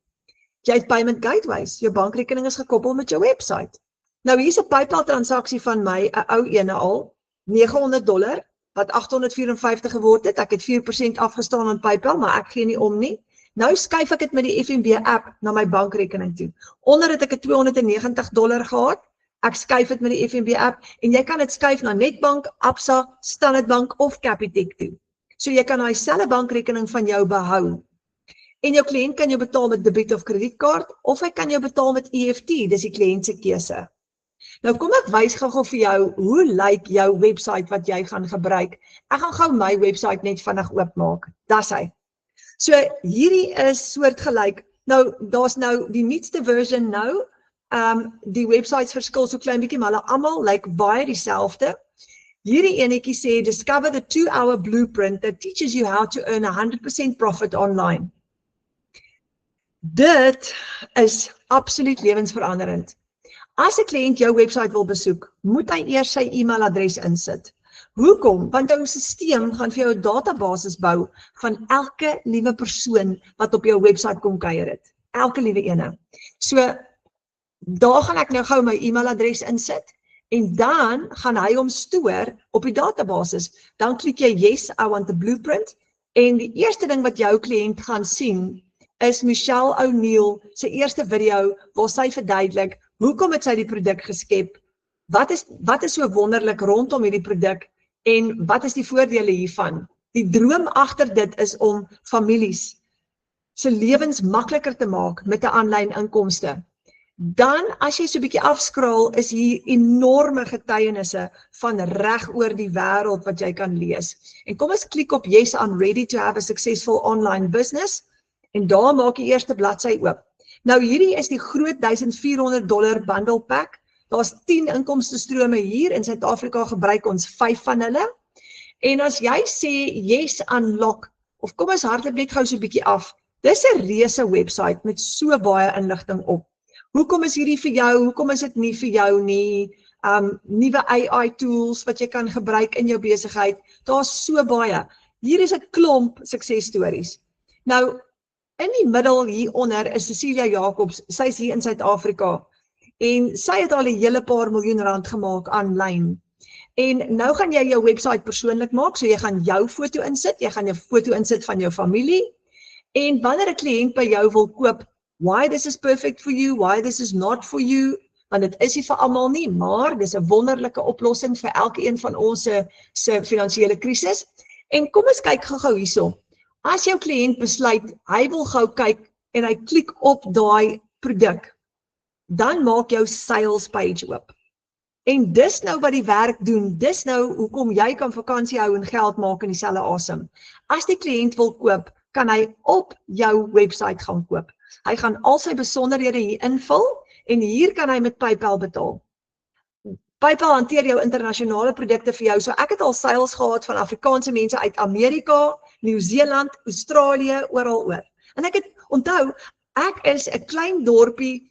Jy het payment gateways, jou bankrekening is gekoppel met jou website. Nou hier's 'n PayPal transaksie van my, 'n ou ene al, $900 wat $854 geword het. Ek het 4% afgestaan aan PayPal, maar ek gee nie om nie. Nou skuif ek dit met die FNB app na my bankrekening toe. Onder het ek 'n $290 gehad. Ek skuif dit met die FNB app en jy kan dit skuif na Netbank, Absa, Standard Bank of Capitec toe. So jy kan daai selfe bankrekening van jou behou. En jou kliënt kan jou betaal met debiet of kredietkaart of hy kan jou betaal met EFT, dis die kliënt se keuse. Nou kom ek wys gou vir jou hoe lyk jou webwerf wat jy gaan gebruik. Ek gaan gou my webwerf net vinnig oopmaak. Dis hy. So hierdie is soortgelyk. Nou daar's nou die nuutste version nou. Die websites verskil so klein bietjie, maar hulle almal lyk baie dieselfde. Hierdie enetjie sê discover the 2-hour blueprint that teaches you how to earn 100% profit online. Dit is absoluut lewensveranderend. As 'n kliënt jou webwerf wil besoek, moet hy eers sy e-mailadres insit. Hoekom? Want jou stelsel gaan vir jou 'n database bou van elke liewe persoon wat op jou webwerf kom kuier het. Elke liewe ene. So daar gaan ek nou gou my e-mailadres insit en dan gaan hy hom stoor op die database. Dan klik jy yes, I want the blueprint en die eerste ding wat jou kliënt gaan sien is Michelle O'Neill se eerste video waar sy verduidelik hoekom het sy die produk geskep, wat is so wonderlik rondom hierdie produk en wat is die voordele hiervan. Die droom agter dit is om families se lewens makliker te maak met 'n aanlyn inkomste. Dan as jy so 'n bietjie afskraal, is hier enorme getuienisse van reg oor die wêreld wat jy kan lees. En kom ons klik op yes, I'm ready to have a successful online business en daar maak jy eerste bladsy oop. Nou hierdie is die groot $1,400 bundle pack. Daar's 10 inkomstestrome hier in Suid-Afrika, gebruik ons 5 van hulle. En as jy sê yes unlock of kom ons hardloop net gou so 'n bietjie af. Dis 'n reuse webwerf met so baie inligting op. Hoekom is hierdie vir jou? Hoekom is dit nie vir jou nie? Nuwe AI tools wat jy kan gebruik in jou besigheid. Daar's so baie. Hier is 'n klomp suksesstories. Nou in die middel hieronder is Cecilia Jacobs. Sy's hier in Suid-Afrika en sy het al 'n hele paar miljoen rand gemaak aanlyn. En nou gaan jy jou webwerf persoonlik maak, so jy gaan jou foto insit, jy gaan 'n foto insit van jou familie. En wanneer 'n kliënt by jou wil koop, why this is perfect for you, why this is not for you, want dit is nie vir almal nie, maar dis 'n wonderlike oplossing vir elkeen van ons se finansiële krisis. En kom ons kyk gou hierso. As jou kliënt besluit, hy wil gou kyk en hy klik op daai produk, dan maak jou sales page oop. En dis nou wat die werk doen, dis nou hoekom jy kan vakansie hou en geld maak in dieselfde asem. As die kliënt wil koop, kan hy op jou webwerf gaan koop. Hy gaan al sy besonderhede hier invul en hier kan hy met PayPal betaal. PayPal hanteer jou internasionale produkte vir jou. So ek het al sales gehad van Afrikaanse mense uit Amerika, Nieu-Seeland, Australië, oral oor. En ek het onthou, ek is 'n klein dorpie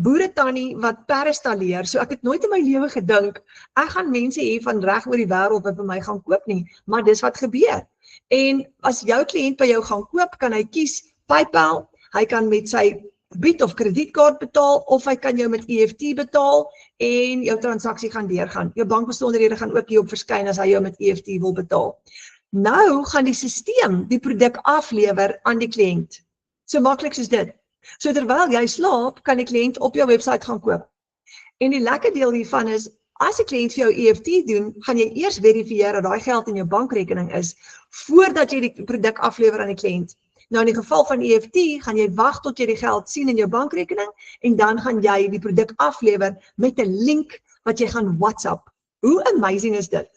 boeretannie wat perestalleer, so ek het nooit in my lewe gedink, ek gaan mense hê van reg oor die wêreld wat by my gaan koop nie, maar dis wat gebeur. En as jou kliënt by jou gaan koop, kan hy kies PayPal, hy kan met sy debiet of kredietkaart betaal, of hy kan jou met EFT betaal, en jou transaksie gaan deurgaan. Jou bankbesonderhede gaan ook hierop verskyn as hy jou met EFT wil betaal. Nou gaan die stelsel die produk aflewer aan die kliënt. So maklik soos dit. So terwyl jy slaap, kan die kliënt op jou webwerf gaan koop. En die lekker deel hiervan is, as 'n kliënt vir jou EFT doen, gaan jy eers verifieer dat daai geld in jou bankrekening is, voordat jy die produk aflewer aan die kliënt. Nou in die geval van EFT, gaan jy wag tot jy die geld sien in jou bankrekening, en dan gaan jy die produk aflewer met 'n link wat jy gaan WhatsApp. Hoe amazing is dit?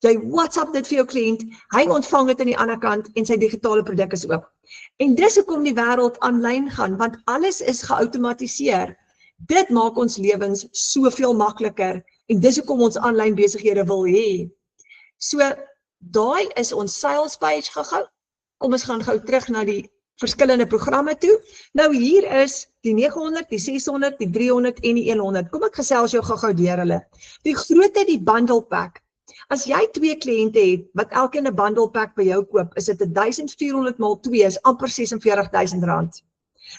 Jy WhatsApp dit vir jou kliënt, hy ontvang dit aan die ander kant en sy digitale produk is oop. En dis hoekom die wêreld aanlyn gaan, want alles is geautomatiseer. Dit maak ons lewens soveel makliker en dis hoekom ons aanlyn besighede wil hê. So, daai is ons sales page gehou. Kom ons gaan gou terug na die verskillende programme toe. Nou hier is die 900, die 600, die 300 en die 100. Kom ek gesels jou gou deur hulle. Die grootte, die bundle pack. As jy 2 kliënte het wat elkeen 'n bundle pack by jou koop, is dit 1400 x 2 is amper R46.000.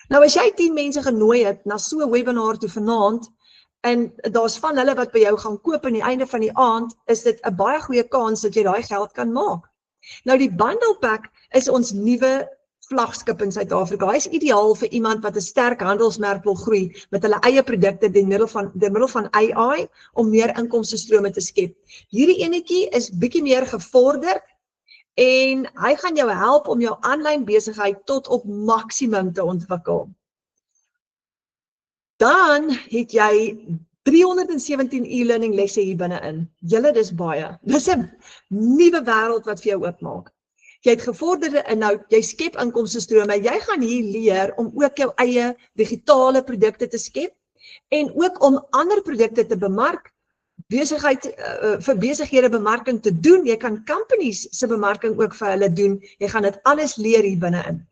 Nou as jy 10 mense genooi het na so 'n webinar toe vanaand en daar's van hulle wat by jou gaan koop aan die einde van die aand, is dit 'n baie goeie kans dat jy daai geld kan maak. Nou die bundle pack is ons nuwe vlaggenskap in Suid-Afrika. Hy is ideaal vir iemand wat 'n sterk handelsmerk wil groei met hulle eie produkte deur middel van AI om meer inkomstestrome te skep. Hierdie enetjie is bietjie meer gevorderd en hy gaan jou help om jou aanlyn besigheid tot op maksimum te ontwikkel. Dan het jy 317 e-learning lesse hier binne-in. Julle, dis baie. Dis 'n nuwe wêreld wat vir jou oopmaak. Jy het gevorderde inhoud, jy skep inkomstestrome, jy gaan hier leer om ook jou eie digitale produkte te skep en ook om ander produkte te bemark, vir besighede bemarking te doen. Jy kan companies se bemarking ook vir hulle doen. Jy gaan dit alles leer hier binne-in.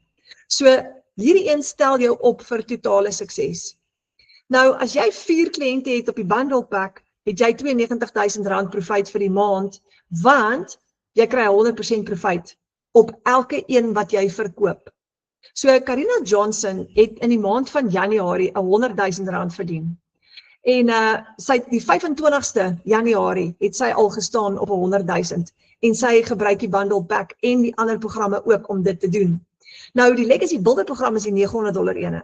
So hierdie een stel jou op vir totale sukses. Nou, as jy 4 kliënte het op die bundle pack, het jy R92,000 profijt vir die maand, want jy kry 100% profijt op elke een wat jy verkoop. So Karina Johnson het in die maand van Januarie R100,000 verdien. En sy die 25ste Januarie het sy al gestaan op 100,000 en sy gebruik die bundle pack en die ander programme ook om dit te doen. Nou die Legacy Builder program is die $900 ene.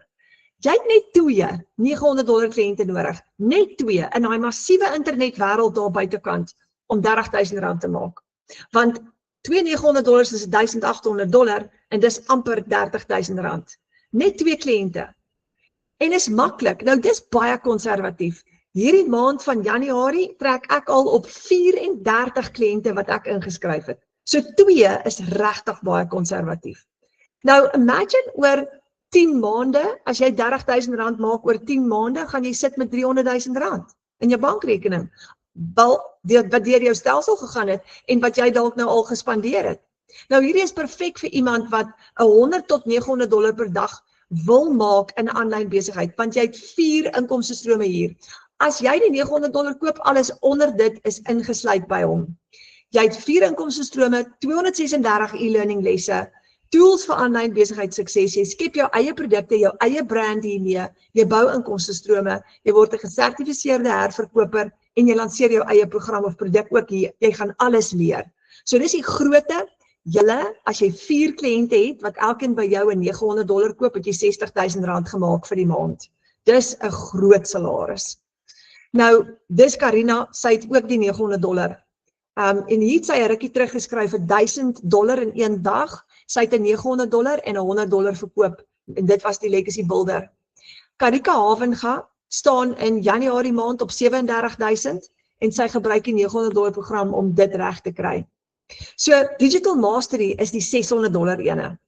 Jy het net 2 $900 kliënte nodig, net 2 in daai massiewe internetwêreld daar buitekant om R30,000 te maak. Want $2 $900 is $1,800 en dis amper R30,000. Net 2 kliënte. En is maklik. Nou dis baie konservatief. Hierdie maand van Januarie trek ek al op 34 kliënte wat ek ingeskryf het. So 2 is regtig baie konservatief. Nou imagine oor 10 maande, as jy R30,000 maak oor 10 maande, gaan jy sit met R300,000 in jou bankrekening. Wat deur jou stelsel gegaan het en wat jy dalk nou al gespandeer het. Nou hierdie is perfek vir iemand wat $100 tot $900 per dag wil maak in 'n aanlyn besigheid, want jy het 4 inkomstestrome hier. As jy die $900 koop, alles onder dit is ingesluit by hom. Jy het 4 inkomstestrome, 236 e-learning lesse, tools vir aanlyn besigheid sukses, jy skep jou eie produkte, jou eie brand hiermee, jy bou inkomstestrome, jy word 'n gesertifiseerde herverkoper en jy lanseer jou eie program of produk ook hier, jy gaan alles leer. So dis die grootte, julle, as jy 4 kliënte het, wat elkeen by jou 'n $900 koop, het jy R60,000 gemaak vir die maand. Dis 'n groot salaris. Nou, dis Karina, sy het ook die $900. En hier het sy 'n rukkie teruggeskryf vir $1,000 in een dag, sy het 'n $900 en $100 verkoop, en dit was die Legacy Builder. Karika Havenga staan in Januarie maand op 37,000 en sy gebruik die $900 program om dit reg te kry. So Digital Mastery is die $600 ene.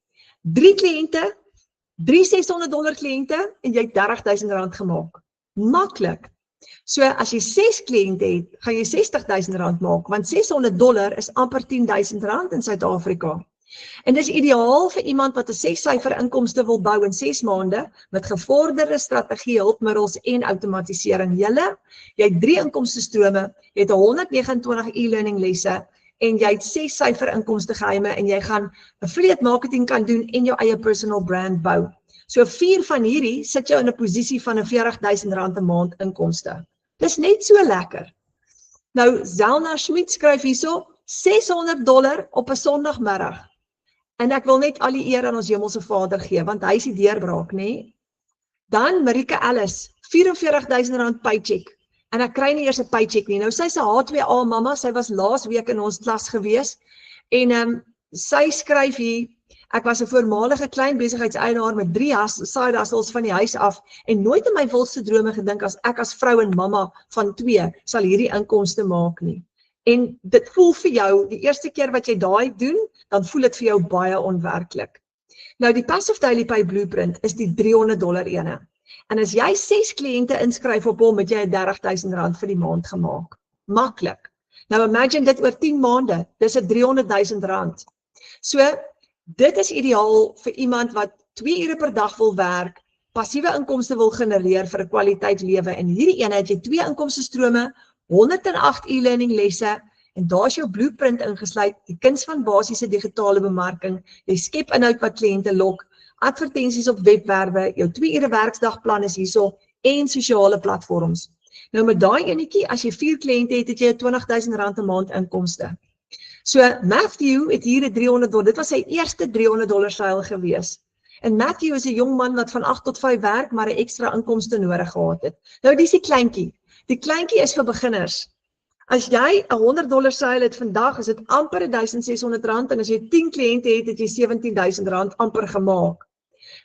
3 kliënte, 3 $600 kliënte en jy het R30,000 gemaak. Maklik. So as jy 6 kliënte het, gaan jy R60,000 maak, want $600 is amper R10,000 in Suid-Afrika. En dis ideaal vir iemand wat 'n 6-syfer inkomste wil bou in 6 maande met gevorderde strategie, hulpmiddels en outomatisering. Jy het 3 inkomstestrome, jy het 129 e-learning lesse en jy het 6-syfer inkomste geheime en jy gaan affiliate marketing kan doen en jou eie personal brand bou. So 4 van hierdie sit jou in 'n posisie van 'n R40,000 'n maand inkomste. Dis net so lekker. Nou Zelna Schmidt skryf hierso $600 op 'n Sondagmiddag. En ek wil net al die eer aan ons Hemelse Vader gee, want hy is die deurbraak, nê? Dan Marika Ellis, R44,000 paycheck. En ek kry nie eers 'n paycheck nie. Nou sy is 'n H2A mamma, sy was laas week in ons klas gewees. En sy skryf hier, ek was 'n voormalige klein besigheidseienaar met 3 side hustles van die huis af en nooit in my wildste drome gedink ek as vrou en mamma van 2 sal hierdie inkomste maak nie. En dit voel vir jou, die eerste keer wat jy daai doen, dan voel dit vir jou baie onwerklik. Nou die Passive Daily Pay Blueprint is die $300 ene. En as jy 6 kliënte inskryf op hom, het jy R30,000 vir die maand gemaak. Maklik. Nou imagine dit oor 10 maande, dis R300,000. So, dit is ideaal vir iemand wat 2 ure per dag wil werk, passiewe inkomste wil genereer vir 'n kwaliteit lewe. En hierdie ene het jy 2 inkomstestrome, 108 e-learning lesse, en daar is jou blueprint ingesluit, die kuns van basiese digitale bemarking, jy skep inhoud wat kliënte lok, advertensies op webwerwe, jou 2 ure werksdagplan is hierso, en sosiale platforms. Nou met daai enetjie, as jy 4 kliënte het, het jy R20,000 'n maand inkomste. So Matthew het hier 'n $300, dit was sy eerste $300 seil gewees. En Matthew is 'n jong man wat van 8 tot 5 werk, maar 'n ekstra inkomste nodig gehad het. Nou dis die kleintjie. Die kleintjie is vir beginners. As jy 'n $100 seil het vandag, is dit amper R1,600 en as jy 10 kliënte het, het jy R17,000 amper gemaak.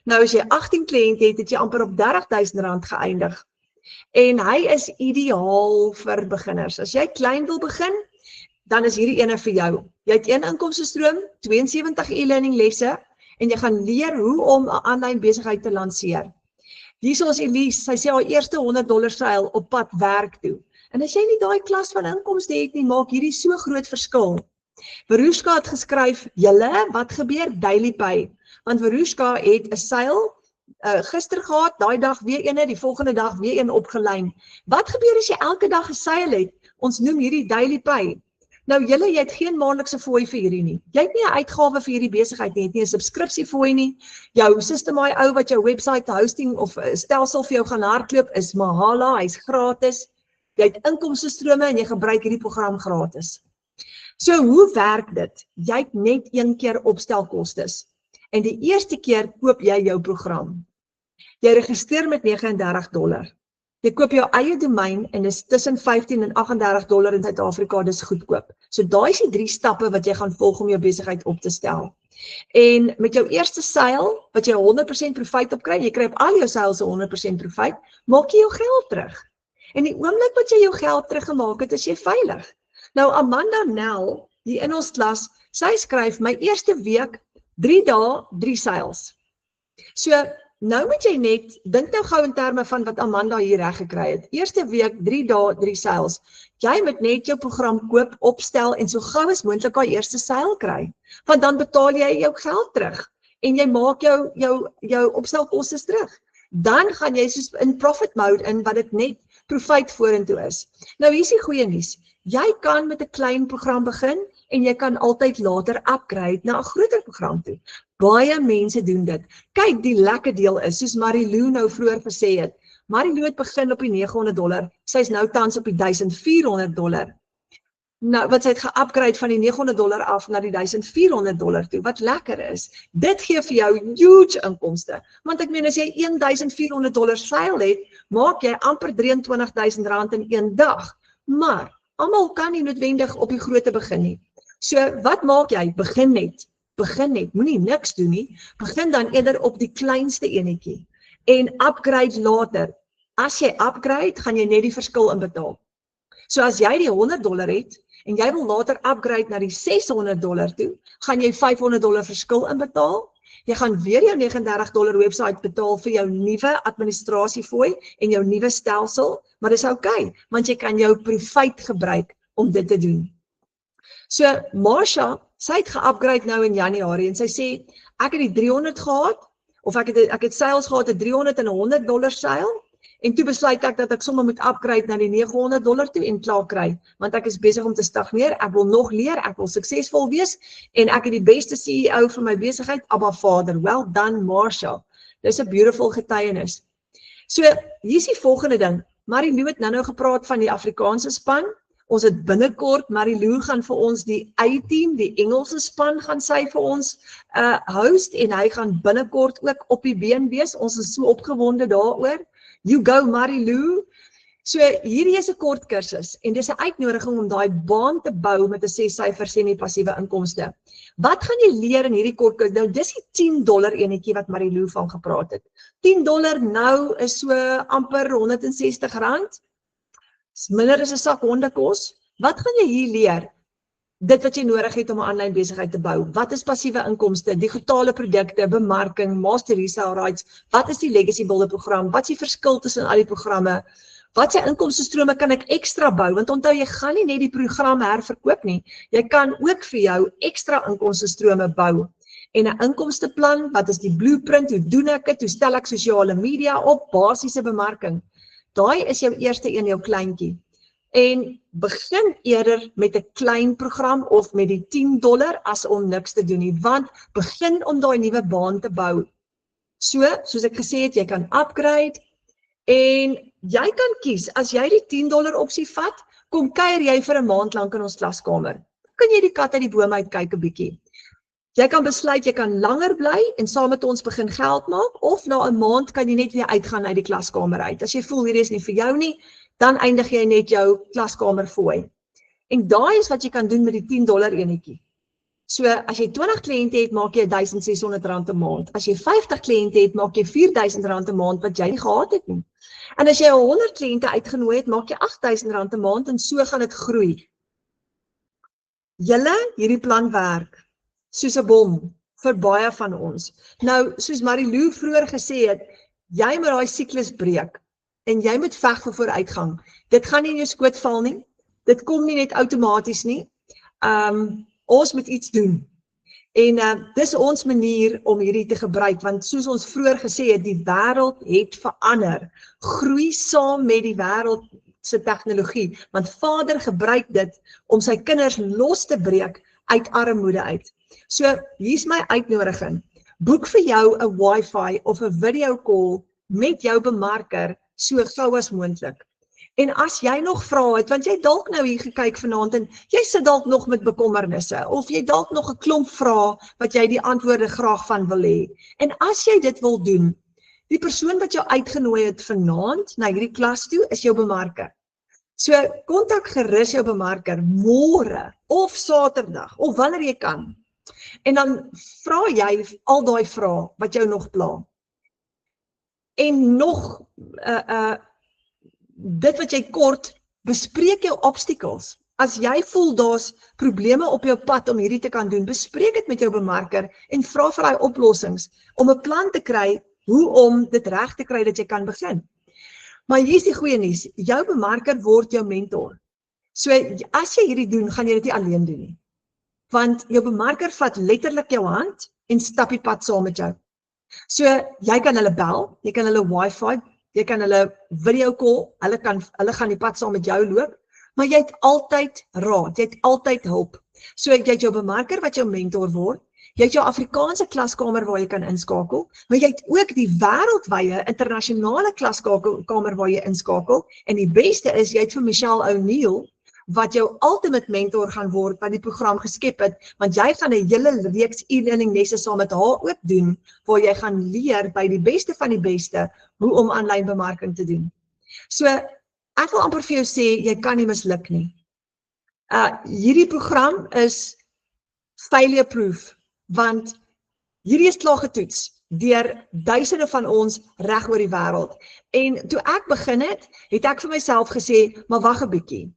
Nou as jy 18 kliënte het, het jy amper op R30,000 geëindig. En hy is ideaal vir beginners. As jy klein wil begin, dan is hierdie ene vir jou. Jy het een inkomstestroom, 72 e-learning lesse en jy gaan leer hoe om 'n aanlyn besigheid te lanseer. Hierso is Elise, sy sê haar eerste $100 seil op pad werk toe. En as jy nie daai klas van inkomste het nie, maak hierdie so groot verskil. Verushka het geskryf, julle, wat gebeur? Daily pay. Want Verushka het 'n seil gister gehad, daai dag weer een, die volgende dag weer een opgelyn. Wat gebeur as jy elke dag 'n seil het? Ons noem hierdie daily pay. Nou julle, jy het geen maandelikse fooi vir hierdie nie. Jy het nie 'n uitgawe vir hierdie besigheid nie, jy het nie 'n subskripsie fooi nie. Jou System.ai ou wat jou website hosting of stelsel vir jou gaan hardloop is Mahala, hy's gratis. Jy het inkomstestrome en jy gebruik hierdie program gratis. So hoe werk dit? Jy het net een keer opstelkostes. En die eerste keer koop jy jou program. Jy registreer met $39. Jy koop jou eie domein en dis tussen $15 en $38 in Suid-Afrika, dis goedkoop. So daai is die 3 stappe wat jy gaan volg om jou besigheid op te stel. En met jou eerste seil, wat jy 100% profijt op kry, jy kry op al jou seils 100% profijt, maak jy jou geld terug. En die oomblik wat jy jou geld teruggemaak het, is jy veilig. Nou Amanda Nel, hier in ons klas, sy skryf, my eerste week, 3 dae, 3 seils. So, nou moet jy net, dink nou gou in terme van wat Amanda hier reg gekry het. Eerste week, 3 dae, 3 seils. Jy moet net jou program koop, opstel en so gou as moontlik haar eerste seil kry. Want dan betaal jy jou geld terug en jy maak jou opstelkostes terug. Dan gaan jy soos in profit mode in wat dit net profijt vorentoe is. Nou hier is die goeie nuus. Jy kan met 'n klein program begin en jy kan altyd later upgrade na 'n groter program toe. Baie mense doen dit. Kyk, die lekker deel is, soos Marilou nou vroeër gesê het. Marilou het begin op die $900, sy is nou tans op die $1,400. Nou, wat sy het ge-upgrade van die $900 af na die $1,400 toe, wat lekker is. Dit gee vir jou huge inkomste, want ek meen as jy $1,400 seil het, maak jy amper R23,000 in een dag. Maar, almal kan nie noodwendig op die grootte begin nie. So, wat maak jy? Begin net, moenie niks doen nie, begin dan eerder op die kleinste enetjie, en upgrade later. As jy upgrade, gaan jy net die verskil inbetaal. So as jy die $100 het, en jy wil later upgrade na die $600 toe, gaan jy $500 verskil inbetaal, jy gaan weer jou $39 website betaal vir jou nuwe administrasiefooi en jou nuwe stelsel, maar dis okay, want jy kan jou profijt gebruik om dit te doen. So, Marsha, sy het ge-upgrade nou in Januarie en sy sê, ek het die 300 gehad, of ek het seils gehad, 'n 300 en 'n $100 seil, en toe besluit ek dat ek sommer moet upgrade na die $900 toe en klaar kry, want ek is besig om te stagneer, ek wil nog leer, ek wil suksesvol wees, en ek het die beste CEO vir my besigheid, Abba Vader, well done Marsha, dis 'n beautiful getuienis. So, hier is die volgende ding, Marilou het nou gepraat van die Afrikaanse span, ons het binnekort, Marilou gaan vir ons die A-team, die Engelse span gaan sy vir ons host, en hy gaan binnekort ook op die been wees, ons is so opgewonde daaroor, you go Marilou. So hierdie is 'n kort kursus, en dis 'n uitnodiging om daai baan te bou met 'n 6 syfer semi-passiewe inkomste. Wat gaan jy leer in hierdie kort kursus? Nou dis die $10 enetjie wat Marilou van gepraat het. $10 nou is so amper R160. Minder as 'n sak hondekos. Wat gaan jy hier leer? Dit wat jy nodig het om 'n aanlyn besigheid te bou. Wat is passiewe inkomste, digitale produkte, bemarking, master resale rights, wat is die legacy builder program, wat is die verskil tussen al die programme, wat se inkomstestrome kan ek ekstra bou, want onthou jy gaan nie net die program herverkoop nie, jy kan ook vir jou ekstra inkomstestrome bou. En 'n inkomsteplan, wat is die blueprint, hoe doen ek dit, hoe stel ek sosiale media op, basiese bemarking. Daai is jou eerste een, jou kleintjie. En begin eerder met 'n klein program of met die $10 as om niks te doen nie, want begin om daai nuwe baan te bou. So, soos ek gesê het, jy kan upgrade en jy kan kies, as jy die $10 opsie vat, kom kuier jy vir 'n maand lank in ons klaskamer. kan jy die kat uit die boom uit kyk 'n bietjie. Jy kan besluit, jy kan langer bly en saam met ons begin geld maak, of na 'n maand kan jy net weer uitgaan uit die klaskamer uit. As jy voel hierdie is nie vir jou nie, dan eindig jy net jou klaskamer fooi. En daai is wat jy kan doen met die $10 enetjie. So as jy 20 kliënte het, maak jy R1,600 'n maand. As jy 50 kliënte het, maak jy R4,000 'n maand wat jy nie gehad het nie. En as jy 100 kliënte uitgenooi het, maak jy R8,000 'n maand en so gaan dit groei. Hierdie plan werk soos 'n bom vir baie van ons. Nou, soos Marilou vroeër gesê het, jy moet daai siklus breek en jy moet veg vir vooruitgang. Dit gaan nie in jou skoot val nie. Dit kom nie net outomaties nie. Ons moet iets doen. En dis ons manier om hierdie te gebruik, want soos ons vroeër gesê het, die wêreld het verander. Groei saam met die wêreld se tegnologie, want Vader gebruik dit om sy kinders los te breek uit armoede uit. So, hier's my uitnodiging. Boek vir jou 'n Wi-Fi of 'n video call met jou bemarker so gou as moontlik. En as jy nog vrae het, want jy dalk nou hier gekyk vanaand en jy sit dalk nog met bekommernisse, of jy dalk nog 'n klomp vrae wat jy die antwoorde graag van wil hê. En as jy dit wil doen, die persoon wat jou uitgenooi het vanaand na hierdie klas toe, is jou bemarker. So, kontak gerus jou bemarker môre of Saterdag of wanneer jy kan. En dan vra jy al daai vrae wat jou nog pla. En nog dit wat jy kort, bespreek jou obstacles. As jy voel daar's probleme op jou pad om hierdie te kan doen, bespreek dit met jou bemarker en vra vir daai oplossings om 'n plan te kry hoe om dit reg te kry dat jy kan begin. Maar hier's die goeie nuus, jou bemarker word jou mentor. So as jy hierdie doen, gaan jy dit nie alleen doen nie. Want jou bemarker vat letterlik jou hand en stap die pad saam met jou. So jy kan hulle bel, jy kan hulle Wi-Fi, jy kan hulle video call, hulle gaan die pad saam met jou loop, maar jy het altyd raad, jy het altyd hulp. So jy het jou bemarker wat jou mentor word, jy het jou Afrikaanse klaskamer waar jy kan inskakel, maar jy het ook die wêreldwye internasionale klaskamer waar jy inskakel, en die beste is, jy het vir Michelle O'Neil, wat jou ultimate mentor gaan word, wat die program geskep het, want jy gaan 'n hele reeks e-learning lesse saam met haar ook doen, waar jy gaan leer by die beste van die beste, hoe om aanlyn bemarking te doen. So, ek wil amper vir jou sê, jy kan nie misluk nie. Hierdie program is failure proof, want hierdie is klaar getoets deur duisende van ons reg oor die wêreld. En toe ek begin het ek vir myself gesê, maar wag 'n bietjie.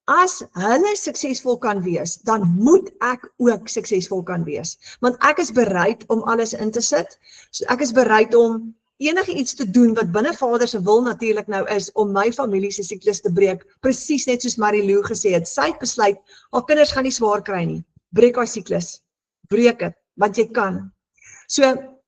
As hulle suksesvol kan wees, dan moet ek ook suksesvol kan wees. Want ek is bereid om alles in te sit. So ek is bereid om enige iets te doen wat binne Vader se wil natuurlik nou is om my familie se siklus te breek. Presies net soos Marilou gesê het. Sy het besluit, haar kinders gaan nie swaar kry nie. Breek haar siklus. Breek dit, want jy kan. So,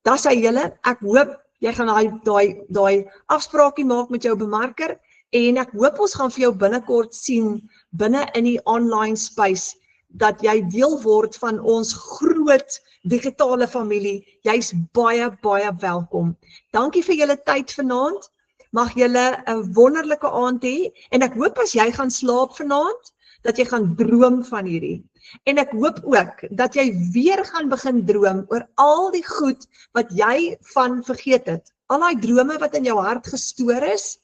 dis hy julle. Ek hoop jy gaan daai afspraakie maak met jou bemarker. En ek hoop ons gaan vir jou binnekort sien, binne in die online space, dat jy deel word van ons groot digitale familie. Jy's baie, baie welkom. Dankie vir julle tyd vanaand. Mag julle 'n wonderlike aand hê. En ek hoop as jy gaan slaap vanaand, dat jy gaan droom van hierdie. En ek hoop ook dat jy weer gaan begin droom oor al die goed wat jy van vergeet het. Al die drome wat in jou hart gestoor is,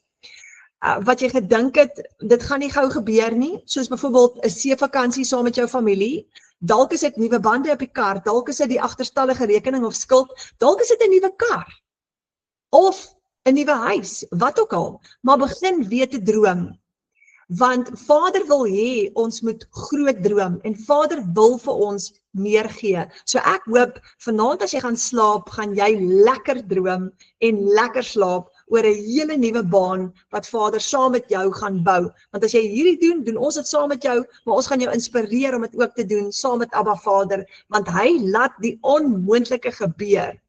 wat jy gedink het, dit gaan nie gou gebeur nie, soos byvoorbeeld 'n seevakansie saam met jou familie, dalk is dit nuwe bande op die kar, dalk is dit die agterstallige rekening of skuld, dalk is dit 'n nuwe kar, of 'n nuwe huis, wat ook al, maar begin weer te droom, want Vader wil hê ons moet groot droom, en Vader wil vir ons meer gee. So ek hoop, vanaand as jy gaan slaap, gaan jy lekker droom, en lekker slaap, oor 'n hele nuwe baan wat Vader saam met jou gaan bou. Want as jy hierdie doen, doen ons dit saam met jou, maar ons gaan jou inspireer om dit ook te doen saam met Abba Vader, want hy laat die onmoontlike gebeur.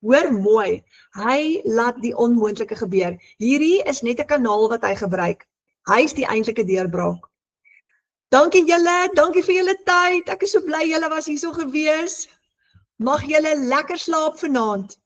Hoor mooi, hy laat die onmoontlike gebeur. Hierdie is net 'n kanaal wat hy gebruik. Hy is die eintlike deurbraak. Dankie julle, dankie vir julle tyd. Ek is so bly julle was hier so gewees. Mag julle lekker slaap vanaand.